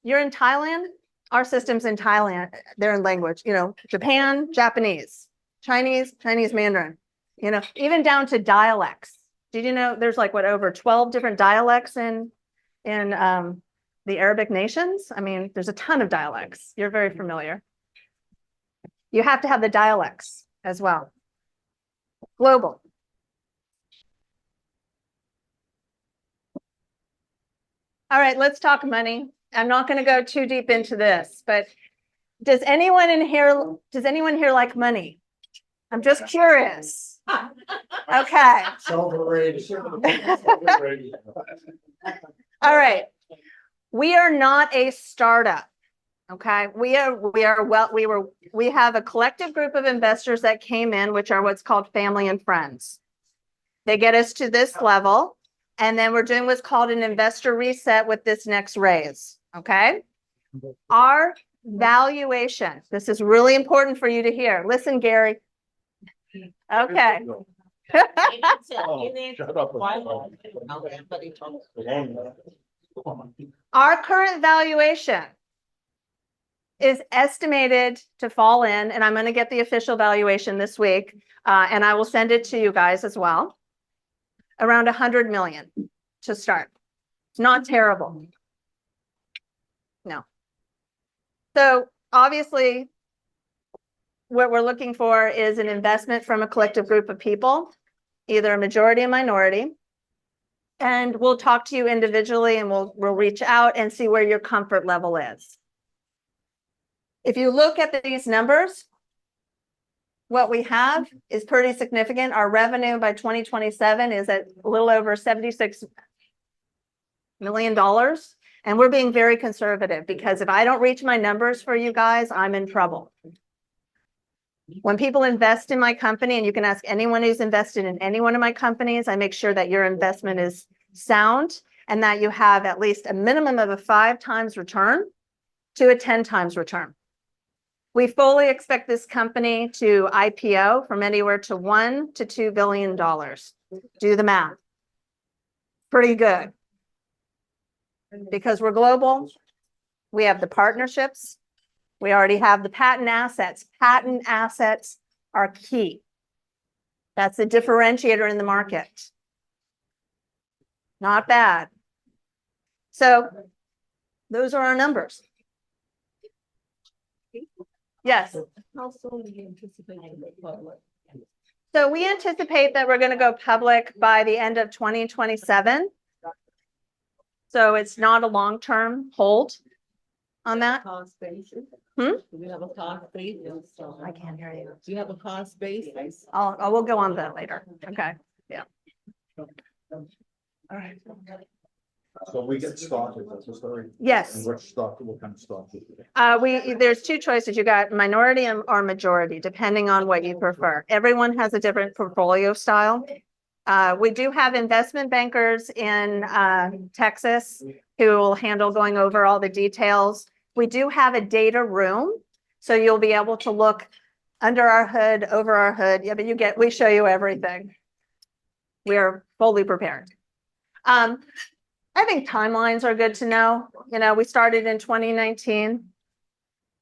you're in Thailand, our system's in Thailand, they're in language, Japan, Japanese, Chinese Mandarin, even down to dialects. Did you know there's like over 12 different dialects in the Arabic nations? I mean, there's a ton of dialects. You're very familiar. You have to have the dialects as well. Global. All right, let's talk money. I'm not going to go too deep into this, but does anyone here like money? I'm just curious. Okay. All right. We are not a startup. Okay. We have a collective group of investors that came in, which are what's called family and friends. They get us to this level, and then we're doing what's called an investor reset with this next raise. Okay. Our valuation. This is really important for you to hear. Listen, Gary. Okay. Our current valuation is estimated to fall in, and I'm going to get the official valuation this week, and I will send it to you guys as well, around 100 million to start. It's not terrible. No. So obviously, what we're looking for is an investment from a collective group of people, either a majority or minority. And we'll talk to you individually, and we'll reach out and see where your comfort level is. If you look at these numbers, what we have is pretty significant. Our revenue by 2027 is at a little over $76 million. And we're being very conservative, because if I don't reach my numbers for you guys, I'm in trouble. When people invest in my company, and you can ask anyone who's invested in any one of my companies, I make sure that your investment is sound and that you have at least a minimum of a 5 times return to a 10 times return. We fully expect this company to IPO from anywhere to $1 to $2 billion. Do the math. Pretty good. Because we're global, we have the partnerships. We already have the patent assets. Patent assets are key. That's a differentiator in the market. Not bad. So those are our numbers. Yes. How soon do you anticipate public? So we anticipate that we're going to go public by the end of 2027. So it's not a long-term hold on that. Cost basis? Hmm? Do we have a cost basis? I can't hear you. Do you have a cost basis? We'll go on that later. Okay. Yeah. All right. So we get started, that's the story. Yes. And what kind of stock? Is it? There's 2 choices. You got minority or majority, depending on what you prefer. Everyone has a different portfolio style. We do have investment bankers in Texas who will handle going over all the details. We do have a data room, so you'll be able to look under our hood, over our hood. Yeah, but we show you everything. We are fully prepared. I think timelines are good to know. We started in 2019.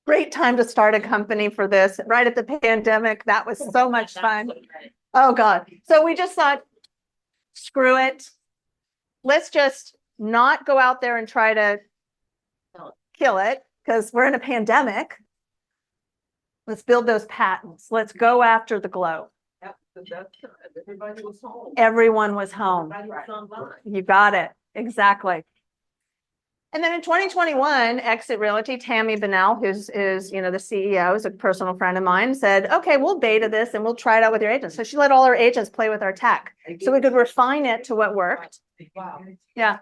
Great time to start a company for this, right at the pandemic. That was so much fun. Oh God. So we just thought, screw it. Let's just not go out there and try to kill it, because we're in a pandemic. Let's build those patents. Let's go after the globe. Yep, everybody was home. Everyone was home. Everybody was online. You got it. Exactly. And then in 2021, Exit Realty, Tammy Bunnell, who's the CEO, is a personal friend of mine, said, okay, we'll beta this and we'll try it out with your agents. So she let all her agents play with our tech so we could refine it to what worked. Wow. Yeah.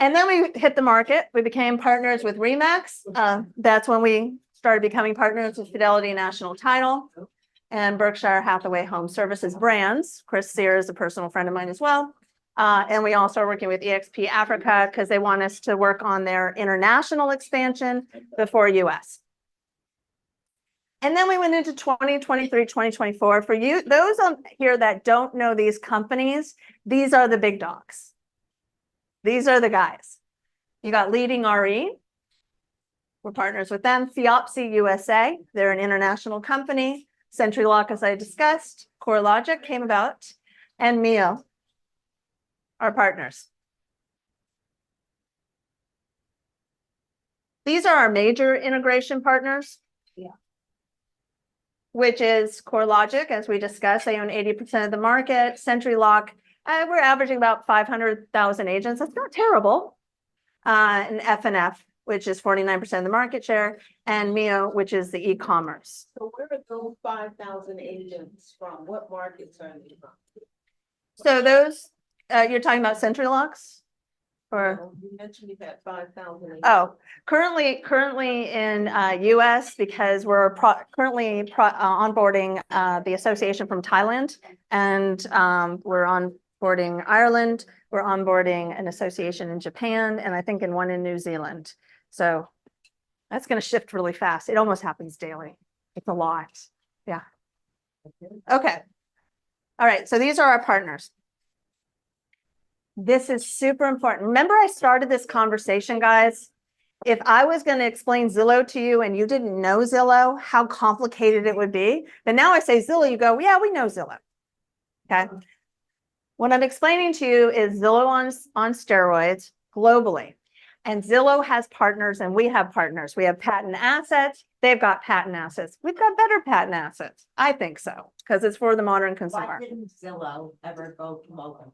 And then we hit the market. We became partners with Remax. That's when we started becoming partners with Fidelity National Title and Berkshire Hathaway Home Services brands. Chris Sear is a personal friend of mine as well. And we also are working with EXP Africa because they want us to work on their international expansion before US. And then we went into 2023, 2024. For you, those on here that don't know these companies, these are the big dogs. These are the guys. You got Leading RE. We're partners with them. Theopsy USA, they're an international company. CenturyLock, as I discussed. CoreLogic came about. And Mio, our partners. These are our major integration partners. Yeah. Which is CoreLogic, as we discussed, they own 80% of the market. CenturyLock, we're averaging about 500,000 agents. That's not terrible. And FNF, which is 49% of the market share, and Mio, which is the e-commerce. So where are those 5,000 agents from? What markets are they from? So those, you're talking about CenturyLocks? Or? You mentioned you had 5,000 agents. Oh, currently in US, because we're currently onboarding the association from Thailand, and we're onboarding Ireland, we're onboarding an association in Japan, and I think in one in New Zealand. So that's going to shift really fast. It almost happens daily. It's a lot. Yeah. Okay. All right. So these are our partners. This is super important. Remember, I started this conversation, guys. If I was going to explain Zillow to you and you didn't know Zillow, how complicated it would be. But now I say Zillow, you go, yeah, we know Zillow. Okay. What I'm explaining to you is Zillow on steroids globally. And Zillow has partners and we have partners. We have patent assets. They've got patent assets. We've got better patent assets. I think so, because it's for the modern consumer. Why didn't Zillow ever go global?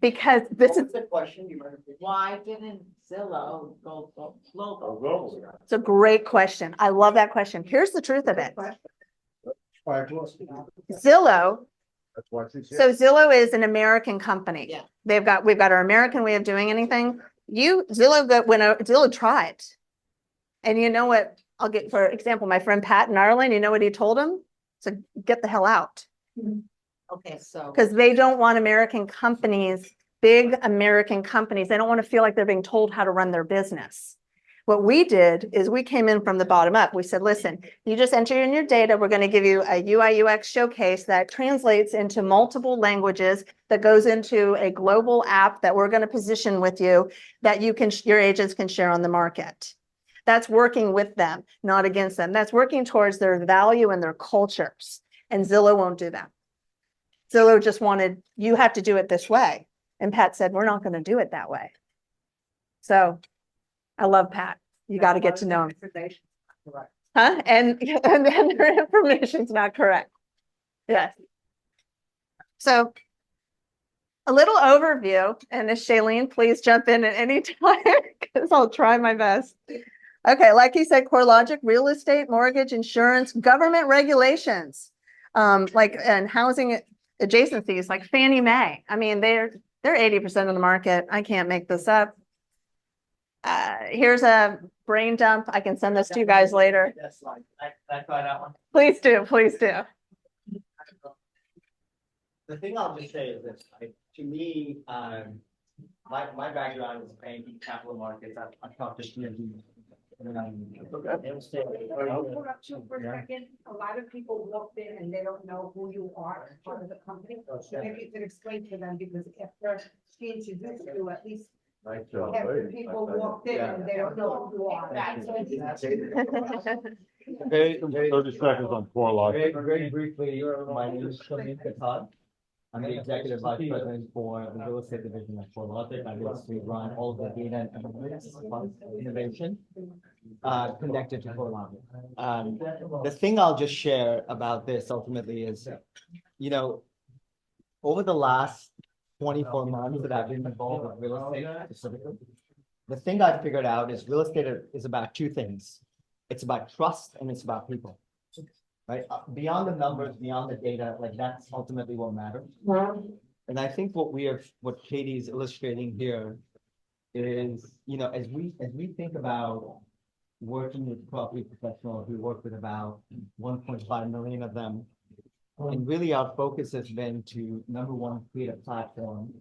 Because this is the question you were. Why didn't Zillow go global? It's a great question. I love that question. Here's the truth of it. Zillow. That's why she's here. So Zillow is an American company. Yeah. We've got our American way of doing anything. Zillow tried. And you know what? I'll get, for example, my friend Pat in Ireland, you know what he told him? So get the hell out. Okay, so. Because they don't want American companies, big American companies, they don't want to feel like they're being told how to run their business. What we did is we came in from the bottom up. We said, listen, you just enter in your data. We're going to give you a UI UX showcase that translates into multiple languages, that goes into a global app that we're going to position with you, that your agents can share on the market. That's working with them, not against them. That's working towards their value and their cultures. And Zillow won't do that. Zillow just wanted, you have to do it this way. And Pat said, we're not going to do it that way. So I love Pat. You got to get to know him. Huh? And their information's not correct. Yes. So a little overview, and if Shailene, please jump in at any time because I'll try my best. Okay, like he said, CoreLogic, real estate, mortgage, insurance, government regulations, and housing adjacencies like Fannie Mae. I mean, they're 80% of the market. I can't make this up. Here's a brain dump. I can send this to you guys later. That's like, I try that one. Please do, please do. The thing I'll just say is this, like, to me, my background is banking, capital markets. I've talked to CMD. Hold up too for a second. A lot of people walked in and they don't know who you are as part of the company. Maybe you could explain to them, because after she introduced you, at least half the people walked in and they don't know who you are. Okay, 30 seconds on CoreLogic. Very briefly, my name is Shamim Katab. I'm the executive vice president for the real estate division at CoreLogic. I basically run all of the data and analytics innovation connected to CoreLogic. The thing I'll just share about this ultimately is, you know, over the last 24 months that I've been involved with real estate specifically, the thing I've figured out is real estate is about two things. It's about trust and it's about people. Right? Beyond the numbers, beyond the data, like that's ultimately what matters. And I think what Katie's illustrating here is, you know, as we think about working with property professionals, we work with about 1.5 million of them. And really our focus has been to, number one, create a platform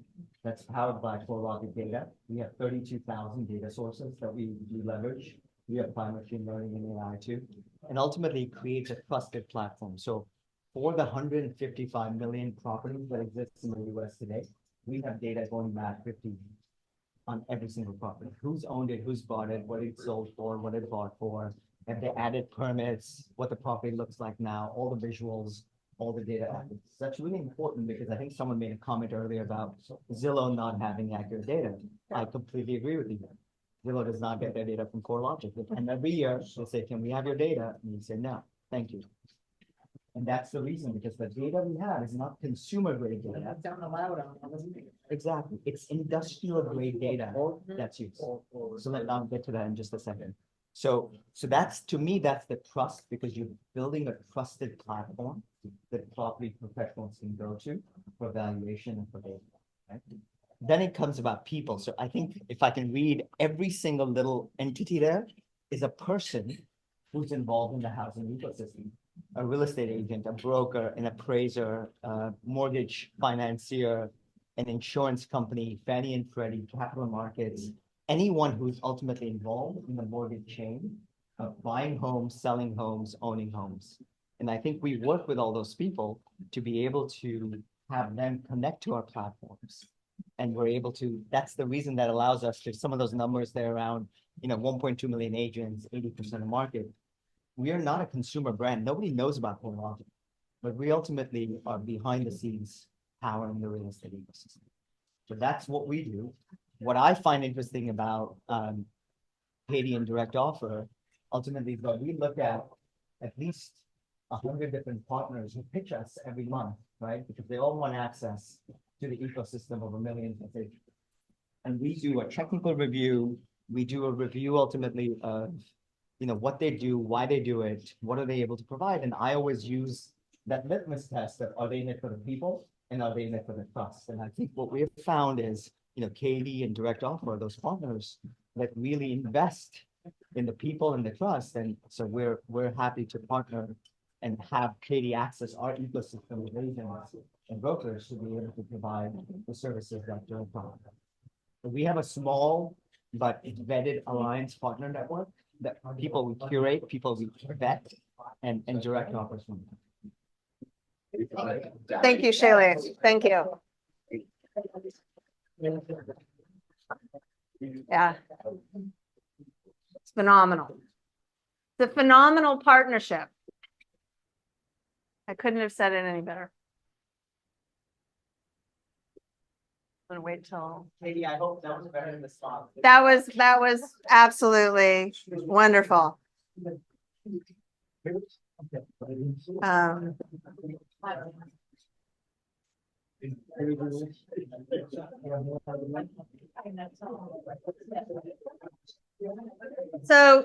that's powered by CoreLogic data. We have 32,000 data sources that we leverage. We apply machine learning and AI too, and ultimately creates a trusted platform. So for the 155 million properties that exist in the US today, we have data going back 50 years on every single property. Who's owned it, who's bought it, what it sold for, what it bought for, if they added permits, what the property looks like now, all the visuals, all the data. That's really important because I think someone made a comment earlier about Zillow not having accurate data. I completely agree with you. Zillow does not get their data from CoreLogic. And every year they'll say, can we have your data? And you say, no, thank you. And that's the reason, because the data we have is not consumer grade data. Exactly. It's industrial grade data that's used. So I'll get to that in just a second. So that's, to me, that's the trust, because you're building a trusted platform that property professionals can go to for valuation and for data. Right? Then it comes about people. So I think if I can read, every single little entity there is a person who's involved in the housing ecosystem. A real estate agent, a broker, an appraiser, a mortgage financier, an insurance company, Fannie and Freddie, capital markets, anyone who's ultimately involved in the mortgage chain of buying homes, selling homes, owning homes. And I think we work with all those people to be able to have them connect to our platforms. And we're able to, that's the reason that allows us to, some of those numbers there around, 1.2 million agents, 80% of market. We are not a consumer brand. Nobody knows about CoreLogic, but we ultimately are behind the scenes powering the real estate ecosystem. So that's what we do. What I find interesting about Katie and Direct Offer, ultimately, is that we look at least 100 different partners who pitch us every month, right? Because they all want access to the ecosystem of 1 million agents. And we do a technical review. We do a review ultimately of what they do, why they do it, what are they able to provide. And I always use that litmus test of, are they in it for the people and are they in it for the trust? And I think what we have found is, Katie and Direct Offer are those partners that really invest in the people and the trust. And so we're happy to partner and have Katie access our ecosystem of agents and brokers to be able to provide the services that Direct Offer. So we have a small but vetted alliance partner network that people we curate, people we vet, and Direct Offers from. Thank you, Shailesh. Thank you. Yeah. It's phenomenal. It's a phenomenal partnership. I couldn't have said it any better. I'm gonna wait till. Katie, I hope that was better than the spot. That was absolutely wonderful. So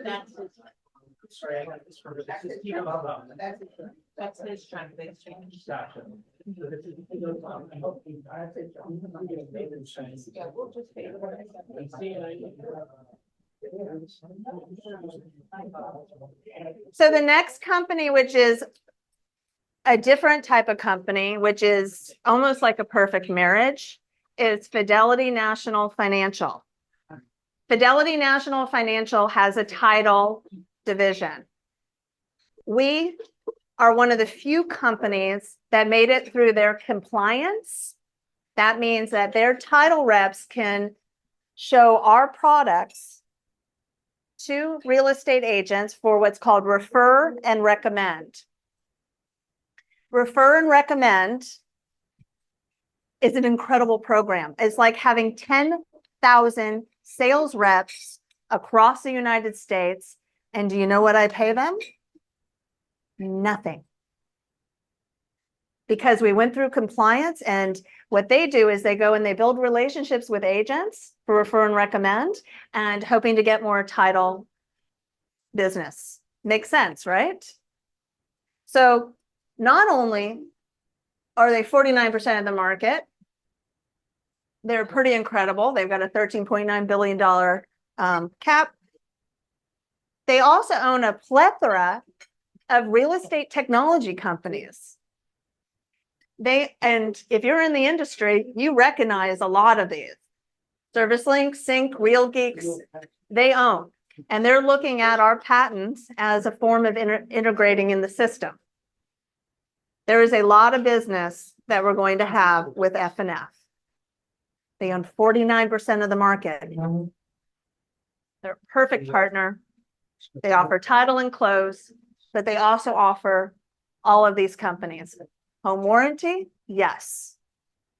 That's his translation. So the next company, which is a different type of company, which is almost like a perfect marriage, is Fidelity National Financial. Fidelity National Financial has a title division. We are one of the few companies that made it through their compliance. That means that their title reps can show our products to real estate agents for what's called refer and recommend. Refer and recommend is an incredible program. It's like having 10,000 sales reps across the United States. And do you know what I pay them? Nothing. Because we went through compliance, and what they do is they go and they build relationships with agents for refer and recommend and hoping to get more title business. Makes sense, right? So not only are they 49% of the market, they're pretty incredible. They've got a $13.9 billion cap. They also own a plethora of real estate technology companies. and if you're in the industry, you recognize a lot of these. ServiceLink, Sync, Real Geeks, they own. And they're looking at our patents as a form of integrating in the system. There is a lot of business that we're going to have with F&F. They own 49% of the market. They're a perfect partner. They offer title and close, but they also offer all of these companies. Home warranty? Yes.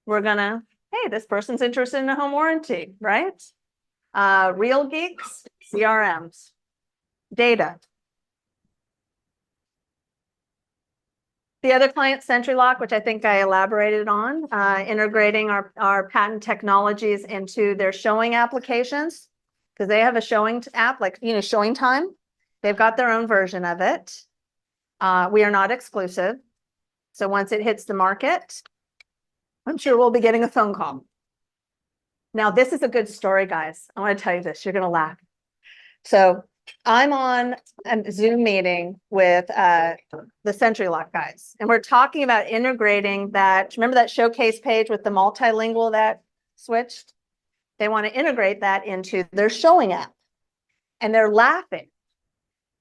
We're gonna, hey, this person's interested in a home warranty, right? Real Geeks, CRMs, data. The other client, SentryLock, which I think I elaborated on, integrating our patent technologies into their showing applications, because they have a showing app, like, showing time. They've got their own version of it. We are not exclusive. So once it hits the market, I'm sure we'll be getting a phone call. Now, this is a good story, guys. I want to tell you this. You're going to laugh. So I'm on a Zoom meeting with the SentryLock guys, and we're talking about integrating that. Remember that showcase page with the multilingual that switched? They want to integrate that into their showing app. And they're laughing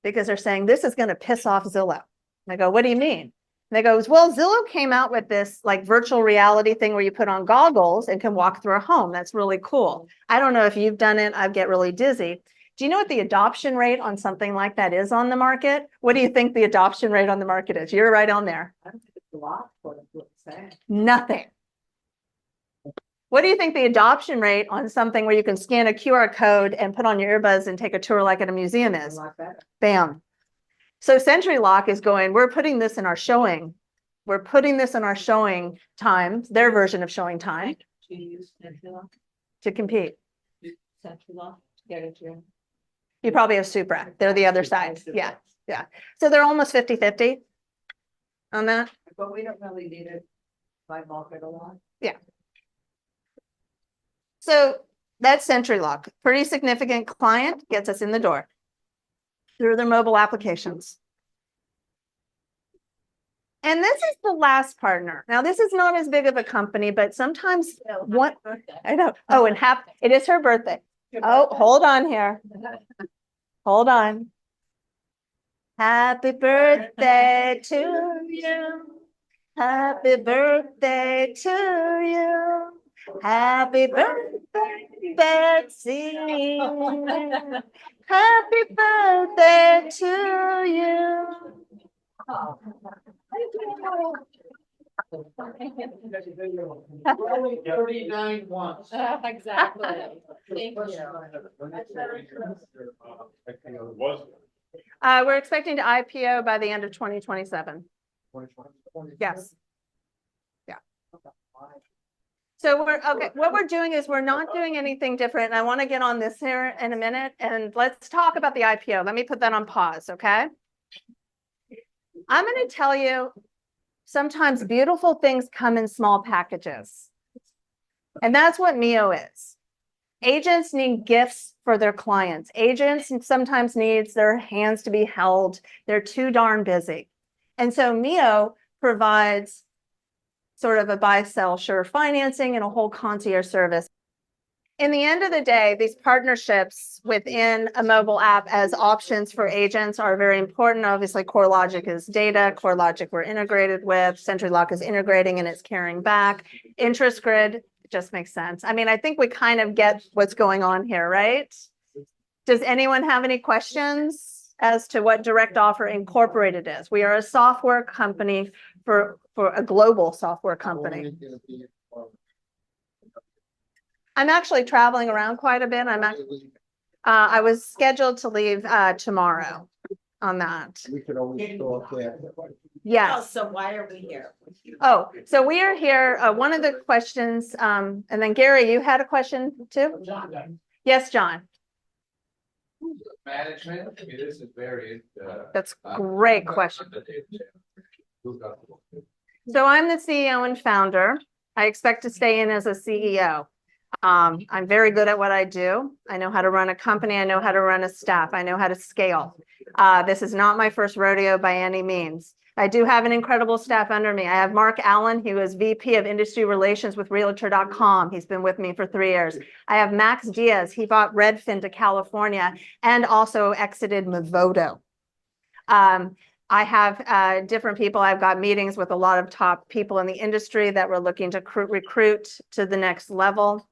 because they're saying, this is going to piss off Zillow. And I go, what do you mean? And they go, well, Zillow came out with this like virtual reality thing where you put on goggles and can walk through a home. That's really cool. I don't know if you've done it. I get really dizzy. Do you know what the adoption rate on something like that is on the market? What do you think the adoption rate on the market is? You're right on there. Nothing. What do you think the adoption rate on something where you can scan a QR code and put on your earbuds and take a tour like at a museum is? Bam. So SentryLock is going, we're putting this in our showing. We're putting this in our showing time, their version of showing time. To compete. You probably have Supra. They're the other side. Yeah. Yeah. So they're almost 50-50 on that. But we don't really need it by market a lot. Yeah. So that's SentryLock. Pretty significant client, gets us in the door through their mobile applications. And this is the last partner. Now, this is not as big of a company, but sometimes what I know. Oh, and it is her birthday. Oh, hold on here. Hold on. Happy birthday to you. Happy birthday to you. Happy birthday, Betsy. Happy birthday to you. Only 39 once. Exactly. Thank you. We're expecting to IPO by the end of 2027. Yes. Yeah. So what we're doing is we're not doing anything different. And I want to get on this here in a minute, and let's talk about the IPO. Let me put that on pause, okay? I'm going to tell you, sometimes beautiful things come in small packages. And that's what Mio is. Agents need gifts for their clients. Agents sometimes need their hands to be held. They're too darn busy. And so Mio provides sort of a buy, sell, sure financing and a whole concierge service. In the end of the day, these partnerships within a mobile app as options for agents are very important. Obviously, CoreLogic is data. CoreLogic we're integrated with. SentryLock is integrating and it's carrying back. Interest Grid just makes sense. I mean, I think we kind of get what's going on here, right? Does anyone have any questions as to what Direct Offer Incorporated is? We are a software company for a global software company. I'm actually traveling around quite a bit. I was scheduled to leave tomorrow on that. We could always go up there. Yes. So why are we here? Oh, so we are here. One of the questions, and then Gary, you had a question too? Yes, John. Management, I mean, this is very. That's a great question. So I'm the CEO and founder. I expect to stay in as a CEO. I'm very good at what I do. I know how to run a company. I know how to run a staff. I know how to scale. This is not my first rodeo by any means. I do have an incredible staff under me. I have Mark Allen, who is VP of Industry Relations with Realtor.com. He's been with me for 3 years. I have Max Diaz. He bought Redfin to California and also exited Movoto. I have different people. I've got meetings with a lot of top people in the industry that we're looking to recruit to the next level.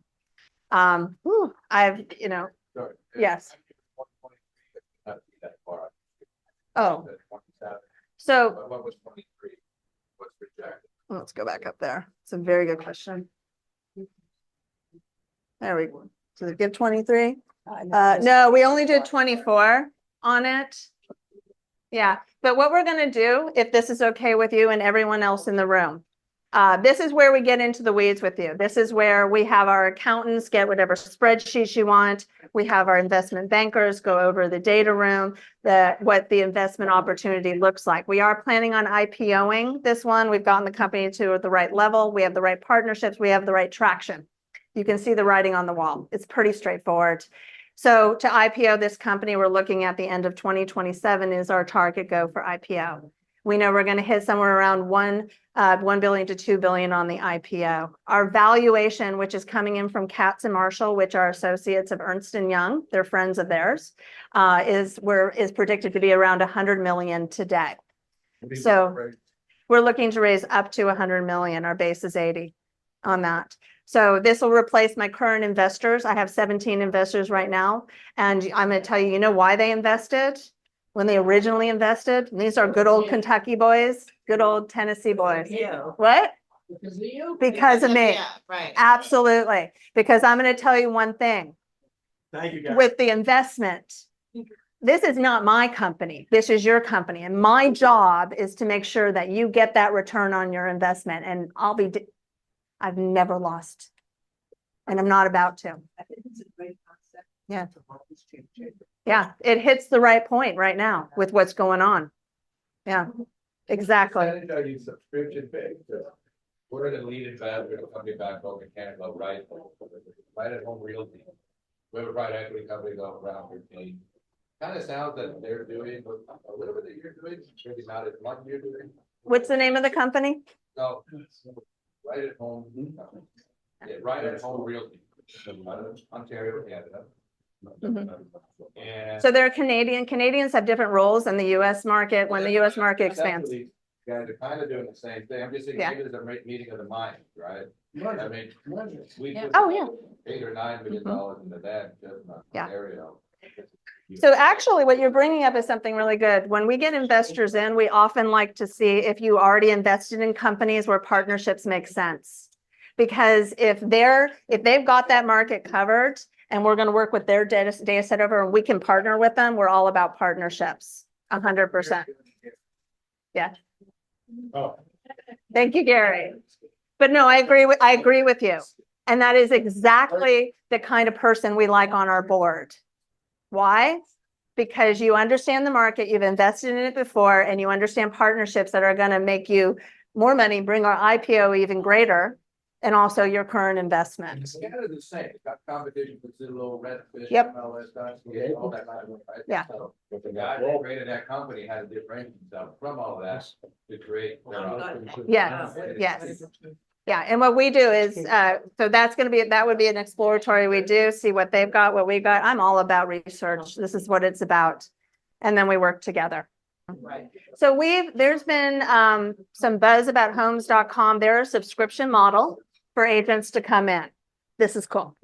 I've, yes. Oh, so What was 23? What's projected? let's go back up there. It's a very good question. There we go. Does it give 23? No, we only did 24 on it. Yeah, but what we're gonna do, if this is okay with you and everyone else in the room, this is where we get into the weeds with you. This is where we have our accountants get whatever spreadsheets you want. We have our investment bankers go over the data room, what the investment opportunity looks like. We are planning on IPOing this one. We've gotten the company to the right level. We have the right partnerships. We have the right traction. You can see the writing on the wall. It's pretty straightforward. So to IPO this company, we're looking at the end of 2027 is our target go for IPO. We know we're going to hit somewhere around 1 billion to 2 billion on the IPO. Our valuation, which is coming in from Katz and Marshall, which are associates of Ernst & Young, they're friends of theirs, is predicted to be around 100 million today. So we're looking to raise up to 100 million. Our base is 80 on that. So this will replace my current investors. I have 17 investors right now. And I'm going to tell you, you know why they invested? When they originally invested, and these are good old Kentucky boys, good old Tennessee boys. You. What? Because of you. Because of me. Yeah, right. Absolutely. Because I'm going to tell you one thing. Thank you, guys. With the investment, this is not my company. This is your company. And my job is to make sure that you get that return on your investment. And I've never lost. And I'm not about to. I think it's a great concept. Yeah. To help us change. Yeah, it hits the right point right now with what's going on. Yeah, exactly. Are you subscription based? We're the lead investor in a company back home in Canada, right at home realty. We have a private equity company going around 15. Kind of sounds that they're doing a little bit that you're doing, maybe not as much you're doing. What's the name of the company? No, right at home. Yeah, right at home realty. Ontario, Canada. And So they're Canadian. Canadians have different roles in the US market when the US market expands. Guys are kind of doing the same thing. I'm just saying, Yeah. maybe there's a meeting of the mind, right? I mean, we put Oh, yeah. $8 or $9 million in the bank just in Yeah. Ontario. So actually what you're bringing up is something really good. When we get investors in, we often like to see if you already invested in companies where partnerships make sense. Because if they've got that market covered and we're going to work with their data set over and we can partner with them, we're all about partnerships. 100%. Yeah. Oh. Thank you, Gary. But no, I agree with you. And that is exactly the kind of person we like on our board. Why? Because you understand the market, you've invested in it before, and you understand partnerships that are going to make you more money, bring our IPO even greater, and also your current investment. Canada's the same. It's got competition for Zillow, Redfish, Yep. and all that stuff. All that kind of, right? Yeah. So, the guy that created that company had to differentiate himself from all that to create their own. Yes, yes. Yeah, and what we do is, so that would be an exploratory we do, see what they've got, what we got. I'm all about research. This is what it's about. And then we work together. Right. So there's been some buzz about homes.com. They're a subscription model for agents to come in. This is cool.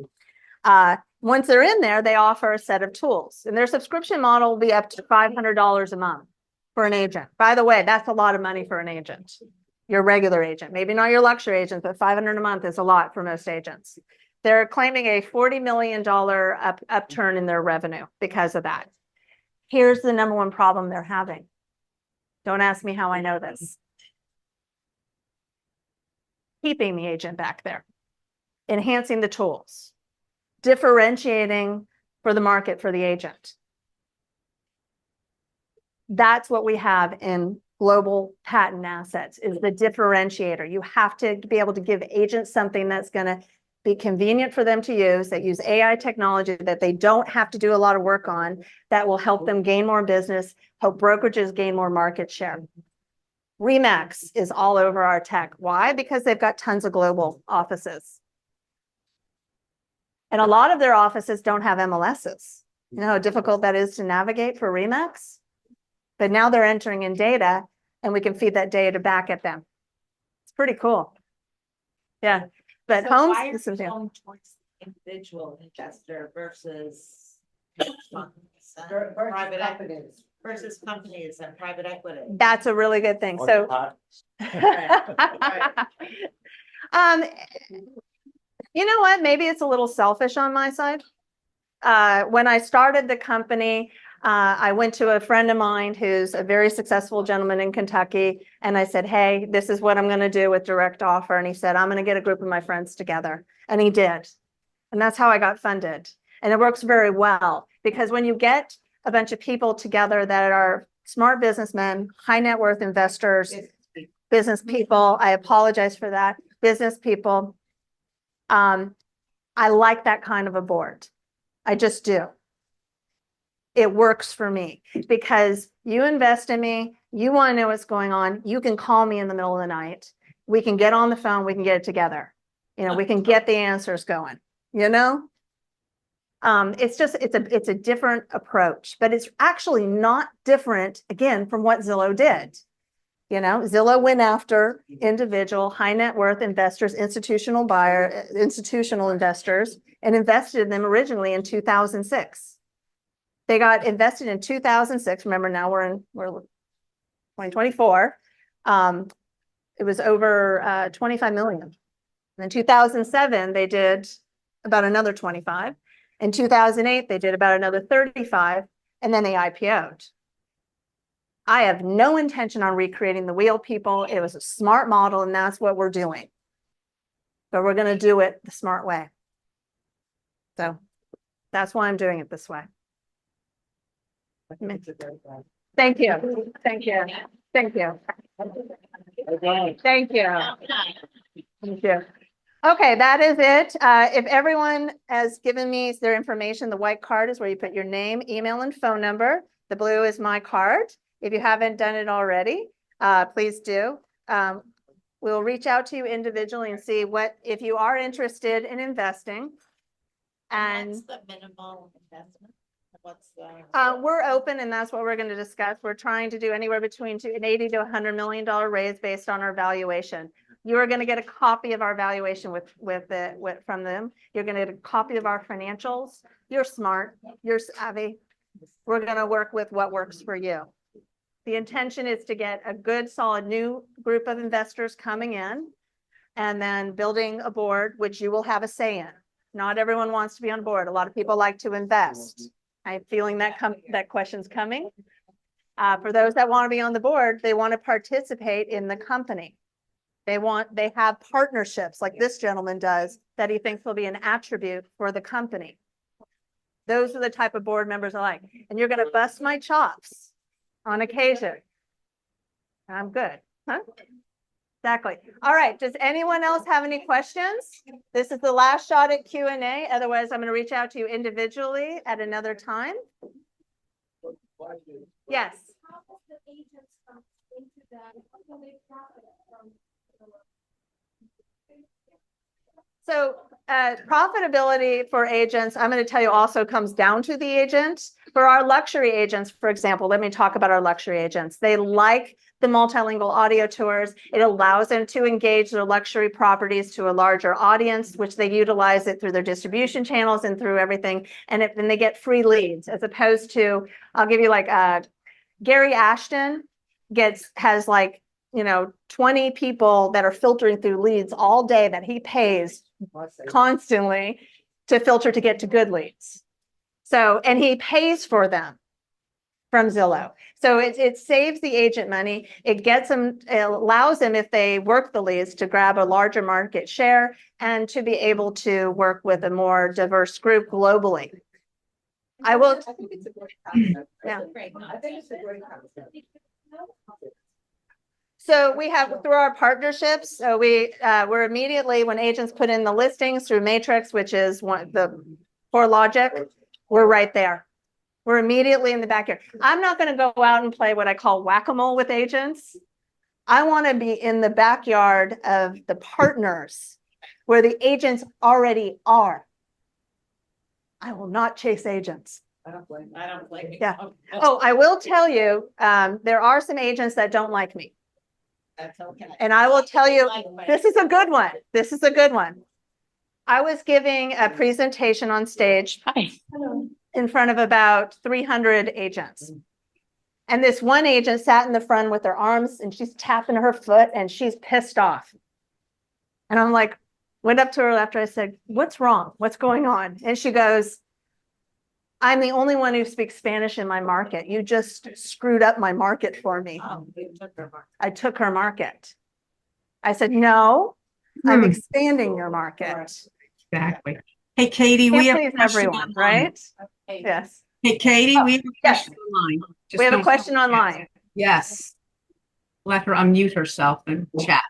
Once they're in there, they offer a set of tools, and their subscription model will be up to $500 a month for an agent. By the way, that's a lot of money for an agent. Your regular agent, maybe not your luxury agent, but $500 a month is a lot for most agents. They're claiming a $40 million upturn in their revenue because of that. Here's the number one problem they're having. Don't ask me how I know this. Keeping the agent back there, enhancing the tools, differentiating for the market for the agent. That's what we have in global patent assets, is the differentiator. You have to be able to give agents something that's going to be convenient for them to use, that use AI technology that they don't have to do a lot of work on, that will help them gain more business, help brokerages gain more market share. Remax is all over our tech. Why? Because they've got tons of global offices. And a lot of their offices don't have MLSs. You know how difficult that is to navigate for Remax? But now they're entering in data and we can feed that data back at them. It's pretty cool. Yeah, but So homes, why are this is- you going towards individual investor versus funds and private equity versus companies and private equity? that's a really good thing. So, you know what? Maybe it's a little selfish on my side. When I started the company, I went to a friend of mine who's a very successful gentleman in Kentucky. And I said, hey, this is what I'm going to do with direct offer. And he said, I'm going to get a group of my friends together. And he did. And that's how I got funded. And it works very well because when you get a bunch of people together that are smart businessmen, high net worth investors, business people, I apologize for that, business people. I like that kind of a board. I just do. It works for me because you invest in me, you want to know what's going on, you can call me in the middle of the night. We can get on the phone, we can get it together. You know, we can get the answers going, you know? It's a different approach, but it's actually not different, again, from what Zillow did. You know, Zillow went after individual high net worth investors, institutional investors, and invested in them originally in 2006. They got invested in 2006. Remember, now we're 2024. It was over 25 million. In 2007, they did about another 25. In 2008, they did about another 35, and then they IPO'd. I have no intention on recreating the wheel, people. It was a smart model, and that's what we're doing. But we're going to do it the smart way. So that's why I'm doing it this way. Thank you. Thank you. Thank you. Thank you. Thank you. Okay, that is it. If everyone has given me their information, the white card is where you put your name, email, and phone number. The blue is my card. If you haven't done it already, please do. We'll reach out to you individually and see if you are interested in investing. And what's the minimal investment? What's the? We're open, and that's what we're going to discuss. We're trying to do anywhere between an $80 to $100 million raise based on our valuation. You are going to get a copy of our valuation from them. You're going to get a copy of our financials. You're smart. You're savvy. We're going to work with what works for you. The intention is to get a good, solid new group of investors coming in and then building a board, which you will have a say in. Not everyone wants to be on board. A lot of people like to invest. I'm feeling that question's coming. For those that want to be on the board, they want to participate in the company. They have partnerships like this gentleman does that he thinks will be an attribute for the company. Those are the type of board members I like. And you're going to bust my chops on occasion. I'm good, huh? Exactly. All right. Does anyone else have any questions? This is the last shot at Q&A. Otherwise, I'm going to reach out to you individually at another time. Yes. How will the agents come into that? How will they profit from So profitability for agents, I'm going to tell you, also comes down to the agent. For our luxury agents, for example, let me talk about our luxury agents. They like the multilingual audio tours. It allows them to engage their luxury properties to a larger audience, which they utilize it through their distribution channels and through everything. And then they get free leads, as opposed to, I'll give you like Gary Ashton has like, 20 people that are filtering through leads all day that he pays constantly to filter to get to good leads. So, and he pays for them from Zillow. So it saves the agent money. It allows them, if they work the leads, to grab a larger market share and to be able to work with a more diverse group globally. I think it's a great concept. Yeah. I think it's a great concept. So we have, through our partnerships, so we're immediately, when agents put in the listings through Matrix, which is the CoreLogic, we're right there. We're immediately in the backyard. I'm not going to go out and play what I call whack-a-mole with agents. I want to be in the backyard of the partners where the agents already are. I will not chase agents. I don't blame you. Yeah. Oh, I will tell you, there are some agents that don't like me. That's okay. And I will tell you, Like my- this is a good one. This is a good one. I was giving a presentation on stage in front of about 300 agents. And this one agent sat in the front with her arms and she's tapping her foot and she's pissed off. And I'm like, went up to her after I said, what's wrong? What's going on? And she goes, I'm the only one who speaks Spanish in my market. You just screwed up my market for me. Oh, they took her mark. I took her market. I said, no, I'm expanding your market. Exactly. Hey, Katie, we Can't have a please question everyone, online. right? Hey, Yes. Hey, Katie, we have a yes. question online. Just We have a don't- question online. Yes. Let her unmute herself and chat.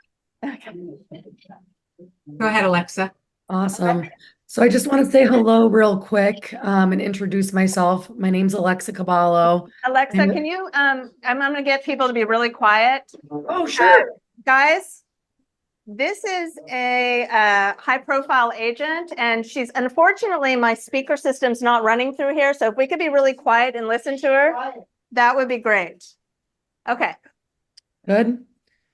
Go ahead, Alexa. Awesome. So I just want to say hello real quick and introduce myself. My name's Alexa Caballo. Alexa, And- can you, I'm gonna get people to be really quiet. Oh, sure. Guys, this is a high profile agent and she's, unfortunately, my speaker system's not running through here. So if we could be really quiet and listen to her, that would be great. Okay, Good.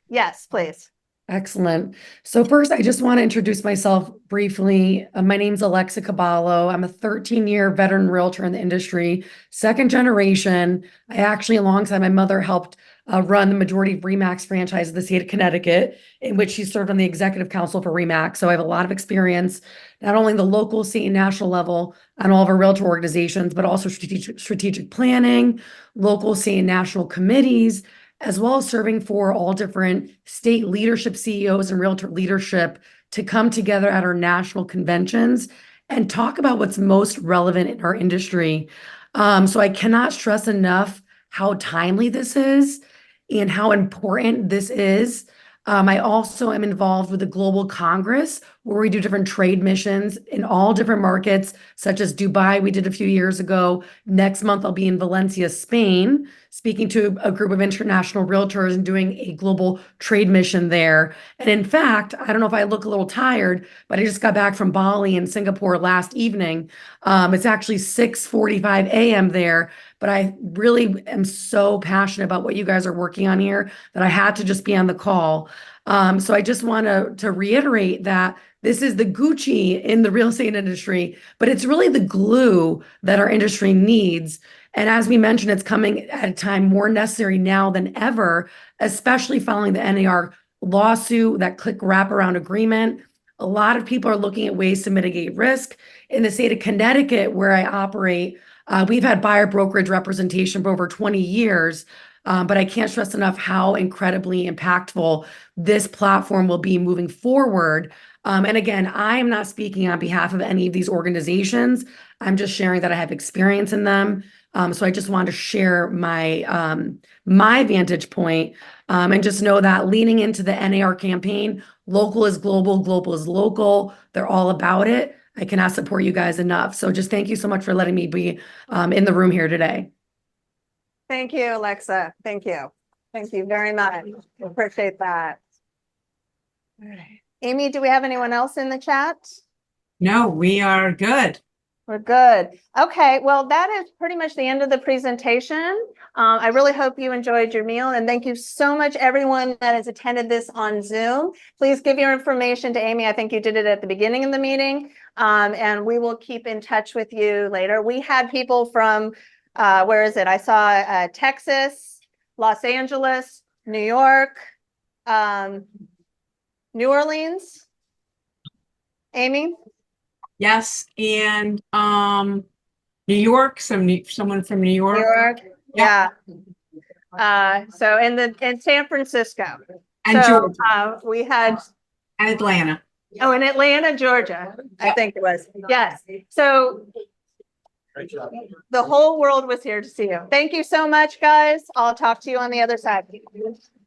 yes, please. Excellent. So first, I just want to introduce myself briefly. My name's Alexa Caballo. I'm a 13-year veteran realtor in the industry, second generation. I actually, alongside my mother, helped run the majority of RE/MAX franchise of the state of Connecticut, in which she served on the executive council for RE/MAX. So I have a lot of experience, not only the local, state, and national level on all of our realtor organizations, but also strategic planning, local, state, and national committees, as well as serving for all different state leadership CEOs and realtor leadership to come together at our national conventions and talk about what's most relevant in our industry. So I cannot stress enough how timely this is and how important this is. I also am involved with the Global Congress, where we do different trade missions in all different markets, such as Dubai, we did a few years ago. Next month, I'll be in Valencia, Spain, speaking to a group of international realtors and doing a global trade mission there. And in fact, I don't know if I look a little tired, but I just got back from Bali and Singapore last evening. It's actually 6:45 a.m. there, but I really am so passionate about what you guys are working on here that I had to just be on the call. So I just want to reiterate that this is the Gucci in the real estate industry, but it's really the glue that our industry needs. And as we mentioned, it's coming at a time more necessary now than ever, especially following the NAR lawsuit, that click wraparound agreement. A lot of people are looking at ways to mitigate risk. In the state of Connecticut, where I operate, we've had buyer brokerage representation for over 20 years. But I can't stress enough how incredibly impactful this platform will be moving forward. And again, I am not speaking on behalf of any of these organizations. I'm just sharing that I have experience in them. So I just wanted to share my vantage point, and just know that leaning into the NAR campaign, local is global, global is local. They're all about it. I cannot support you guys enough. So just thank you so much for letting me be in the room here today. Thank you, Alexa. Thank you. Thank you very much. Appreciate that. All right. Amy, do we have anyone else in the chat? No, we are good. We're good. Okay, well, that is pretty much the end of the presentation. I really hope you enjoyed your meal and thank you so much, everyone that has attended this on Zoom. Please give your information to Amy. I think you did it at the beginning of the meeting, and we will keep in touch with you later. We had people from, where is it? I saw Texas, Los Angeles, New York, New Orleans. Amy? Yes, and New York, someone from New New York. York, yeah. So in San Francisco. And So Georgia. we had, And Atlanta. oh, in Atlanta, Georgia, I think it was. Yes. So the whole world was here to see you. Thank you so much, guys. I'll talk to you on the other side.